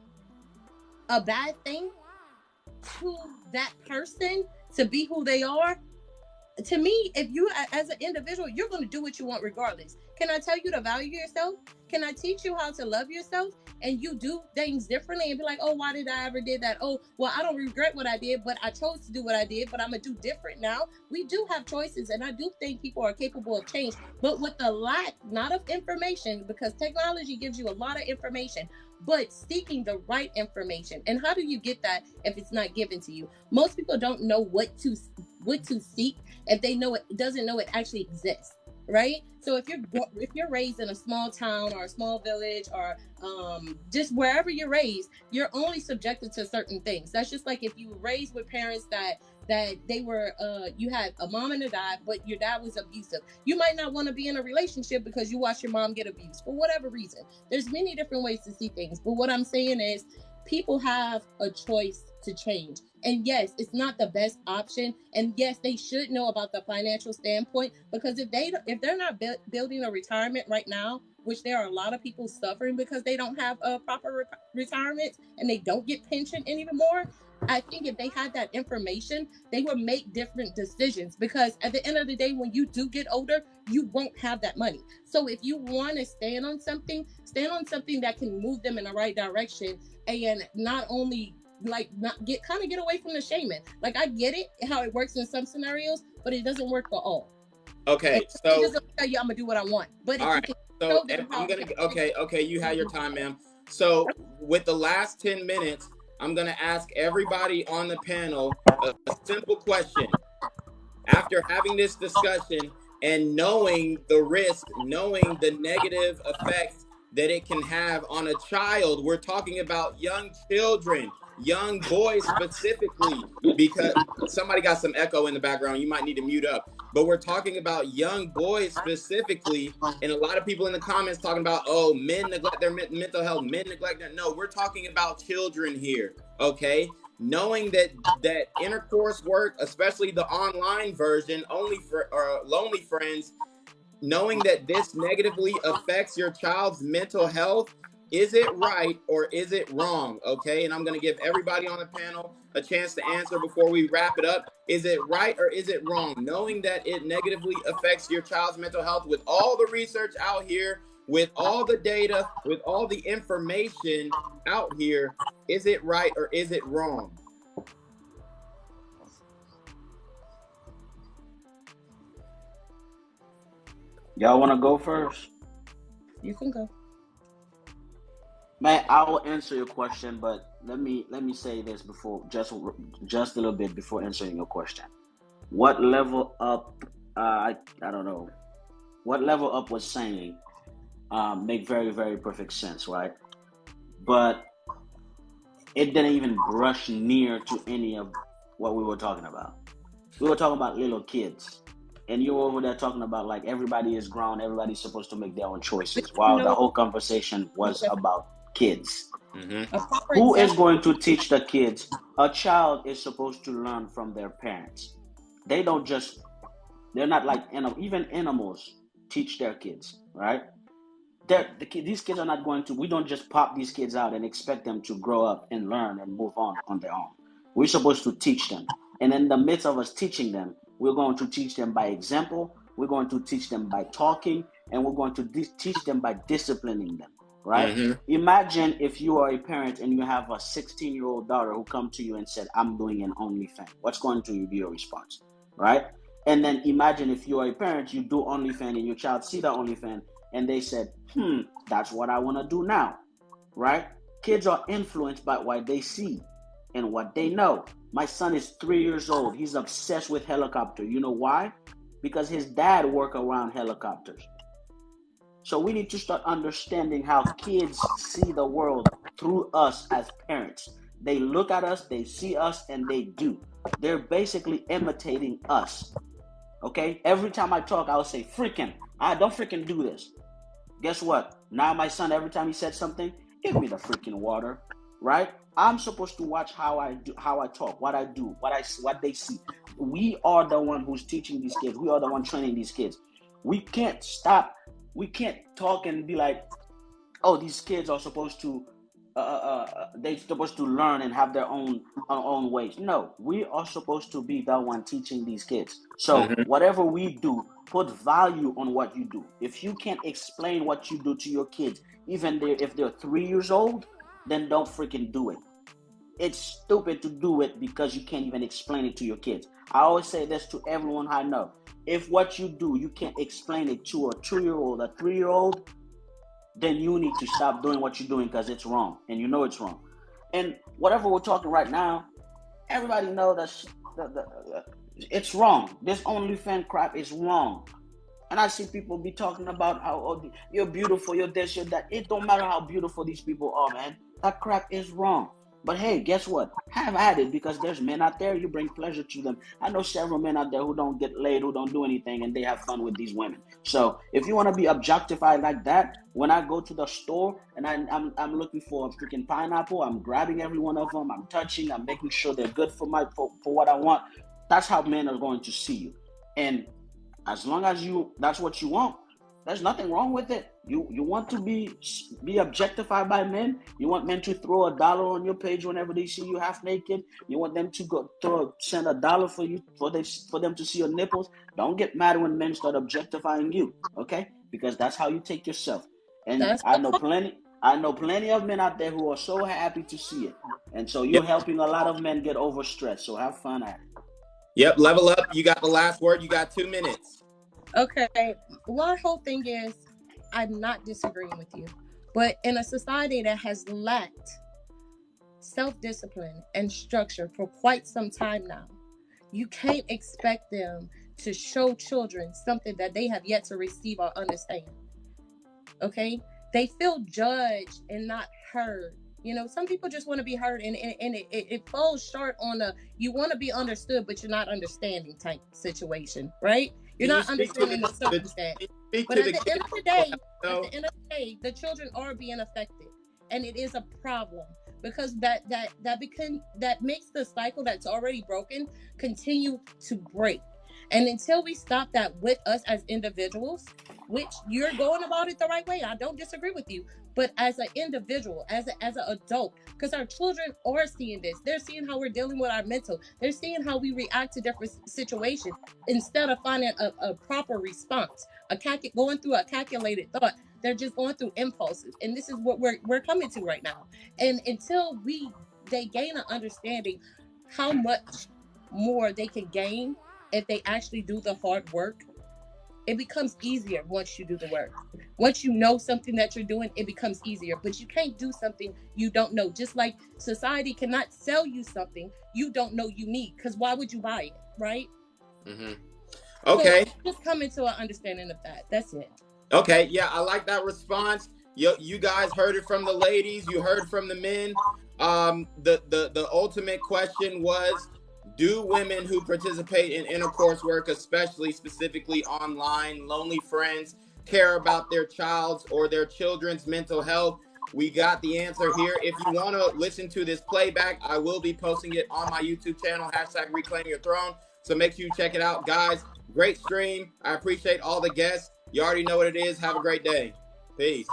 a bad thing to that person to be who they are? To me, if you as an individual, you're going to do what you want regardless. Can I tell you to value yourself? Can I teach you how to love yourself? And you do things differently and be like, oh, why did I ever did that? Oh, well, I don't regret what I did, but I chose to do what I did, but I'm gonna do different now. We do have choices, and I do think people are capable of change, but with the lack, not of information, because technology gives you a lot of information, but seeking the right information. And how do you get that if it's not given to you? Most people don't know what to seek if they know it doesn't know it actually exists, right? So if you're raised in a small town or a small village or just wherever you're raised, you're only subjected to certain things. That's just like if you were raised with parents that they were you had a mom and a dad, but your dad was abusive. You might not want to be in a relationship because you watched your mom get abused for whatever reason. There's many different ways to see things, but what I'm saying is people have a choice to change. And yes, it's not the best option. And yes, they should know about the financial standpoint, because if they're not building a retirement right now, which there are a lot of people suffering because they don't have a proper retirement and they don't get pension anymore. I think if they had that information, they would make different decisions, because at the end of the day, when you do get older, you won't have that money. So if you want to stand on something that can move them in the right direction, and not only like not get away from the shaming. Like, I get it how it works in some scenarios, but it doesn't work for all. Okay, and so it doesn't tell you I'm gonna do what I want. But all right, so I'm gonna okay, you have your time, ma'am. So with the last 10 minutes, I'm gonna ask everybody on the panel a simple question. After having this discussion and knowing the risk, knowing the negative effects that it can have on a child, we're talking about young children, young boys specifically, because somebody got some echo in the background. You might need to mute up. But we're talking about young boys specifically, and a lot of people in the comments talking about, oh, men neglect their mental health, men neglect their... No, we're talking about children here, okay? Knowing that intercourse work, especially the online version, Lonely Friends, knowing that this negatively affects your child's mental health, is it right or is it wrong? Okay, and I'm going to give everybody on the panel a chance to answer before we wrap it up. Is it right or is it wrong? Knowing that it negatively affects your child's mental health, with all the research out here, with all the data, with all the information out here, is it right or is it wrong? Y'all want to go first? You can go. Man, I will answer your question, but let me say this before, just a little bit before answering your question. What level up? I don't know. What level up was saying make very, very perfect sense, right? But it didn't even brush near to any of what we were talking about. We were talking about little kids. And you're over there talking about like everybody is grown, everybody's supposed to make their own choices. While the whole conversation was about kids. Mm-hmm. Who is going to teach the kids? A child is supposed to learn from their parents. They're not like even animals teach their kids, right? These kids are not going to, we don't just pop these kids out and expect them to grow up and learn and move on their own. We're supposed to teach them. And in the midst of us teaching them, we're going to teach them by example, we're going to teach them by talking, and we're going to teach them by disciplining them, right? Mm-hmm. Imagine if you are a parent and you have a 16-year-old daughter who come to you and said, I'm doing an OnlyFans. What's going to be your response, right? And then imagine if you are a parent, you do OnlyFans and your child see the OnlyFans and they said, that's what I want to do now, right? Kids are influenced by what they see and what they know. My son is 3 years old. He's obsessed with helicopter. You know why? Because his dad worked around helicopters. So we need to start understanding how kids see the world through us as parents. They look at us, they see us, and they do. They're basically imitating us. Okay? Every time I talk, I'll say, don't freaking do this. Guess what? Now my son, every time he said something, give me the freaking water, right? I'm supposed to watch how I talk, what I do, what they see. We are the one who's teaching these kids. We are the one training these kids. We can't stop. We can't talk and be like, oh, these kids are supposed to, they're supposed to learn and have their own ways. No, we are supposed to be the one teaching these kids. So whatever we do, Put value on what you do. If you can't explain what you do to your kids, even if they're 3 years old, then don't freaking do it. It's stupid to do it because you can't even explain it to your kids. I always say this to everyone I know. If what you do, you can't explain it to a 2-year-old, a 3-year-old, then you need to stop doing what you're doing because it's wrong, and you know it's wrong. And whatever we're talking right now, everybody knows that it's wrong. This OnlyFans crap is wrong. And I see people be talking about how, oh, you're beautiful, you're this, you're that. It don't matter how beautiful these people are, man. That crap is wrong. But hey, guess what? Have at it, because there's men out there, you bring pleasure to them. I know several men out there who don't get laid, who don't do anything, and they have fun with these women. So if you want to be objectified like that, when I go to the store and I'm looking for a freaking pineapple, I'm grabbing every one of them, I'm touching, I'm making sure they're good for what I want. That's how men are going to see you. And as long as that's what you want, there's nothing wrong with it. You want to be objectified by men. You want men to throw $1 on your page whenever they see you half naked. You want them to send $1 for you for them to see your nipples. Don't get mad when men start objectifying you, okay? Because that's how you take yourself. And I know plenty of men out there who are so happy to see it. And so you're helping a lot of men get overstressed. So have fun at it. Yep, level up. You got the last word. You got 2 minutes. Okay. My whole thing is, I'm not disagreeing with you, but in a society that has lacked self-discipline and structure for quite some time now, you can't expect them to show children something that they have yet to receive or understand. Okay? They feel judged and not heard. You know, some people just want to be heard, and it falls short on you want to be understood, but you're not understanding type situation, right? You're not understanding the circumstance. But at the end of the day, the children are being affected, and it is a problem because that makes the cycle that's already broken continue to break. And until we stop that with us as individuals, which you're going about it the right way, I don't disagree with you, but as an individual, as an adult, because our children are seeing this. They're seeing how we're dealing with our mental. They're seeing how we react to different situations instead of finding a proper response, going through a calculated thought. They're just going through impulses. And this is what we're coming to right now. And until they gain an understanding how much more they can gain if they actually do the hard work, it becomes easier once you do the work. Once you know something that you're doing, it becomes easier. But you can't do something you don't know. Just like society cannot sell you something you don't know you need, because why would you buy it, right? Mm-hmm. Okay. So just come into an understanding of that. That's it. Okay, yeah, I like that response. You guys heard it from the ladies. You heard from the men. The ultimate question was, do women who participate in intercourse work, especially specifically online, lonely friends, care about their child's or their children's mental health? We got the answer here. If you want to listen to this playback, I will be posting it on my YouTube channel, #ReclaimYourThrone. So make sure you check it out, guys. Great stream. I appreciate all the guests. You already know what it is. Have a great day. Peace.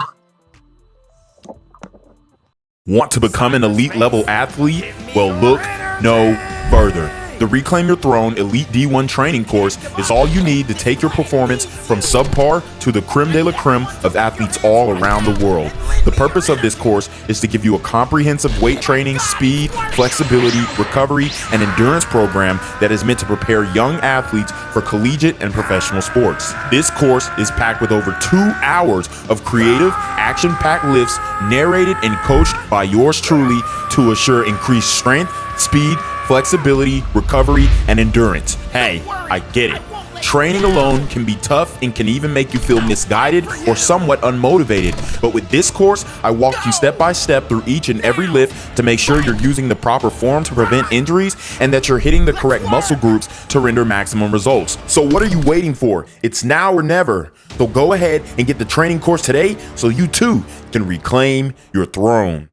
Want to become an elite level athlete? Well, look no further. The Reclaim Your Throne Elite D1 training course is all you need to take your performance from subpar to the creme de la creme of athletes all around the world. The purpose of this course is to give you a comprehensive weight training, speed, flexibility, recovery, and endurance program that is meant to prepare young athletes for collegiate and professional sports. This course is packed with over 2 hours of creative, action-packed lifts narrated and coached by yours truly to assure increased strength, speed, flexibility, recovery, and endurance. Hey, I get it. Training alone can be tough and can even make you feel misguided or somewhat unmotivated. But with this course, I walk you step by step through each and every lift to make sure you're using the proper form to prevent injuries and that you're hitting the correct muscle groups to render maximum results. So what are you waiting for? It's now or never. So go ahead and get the training course today so you too can reclaim your throne.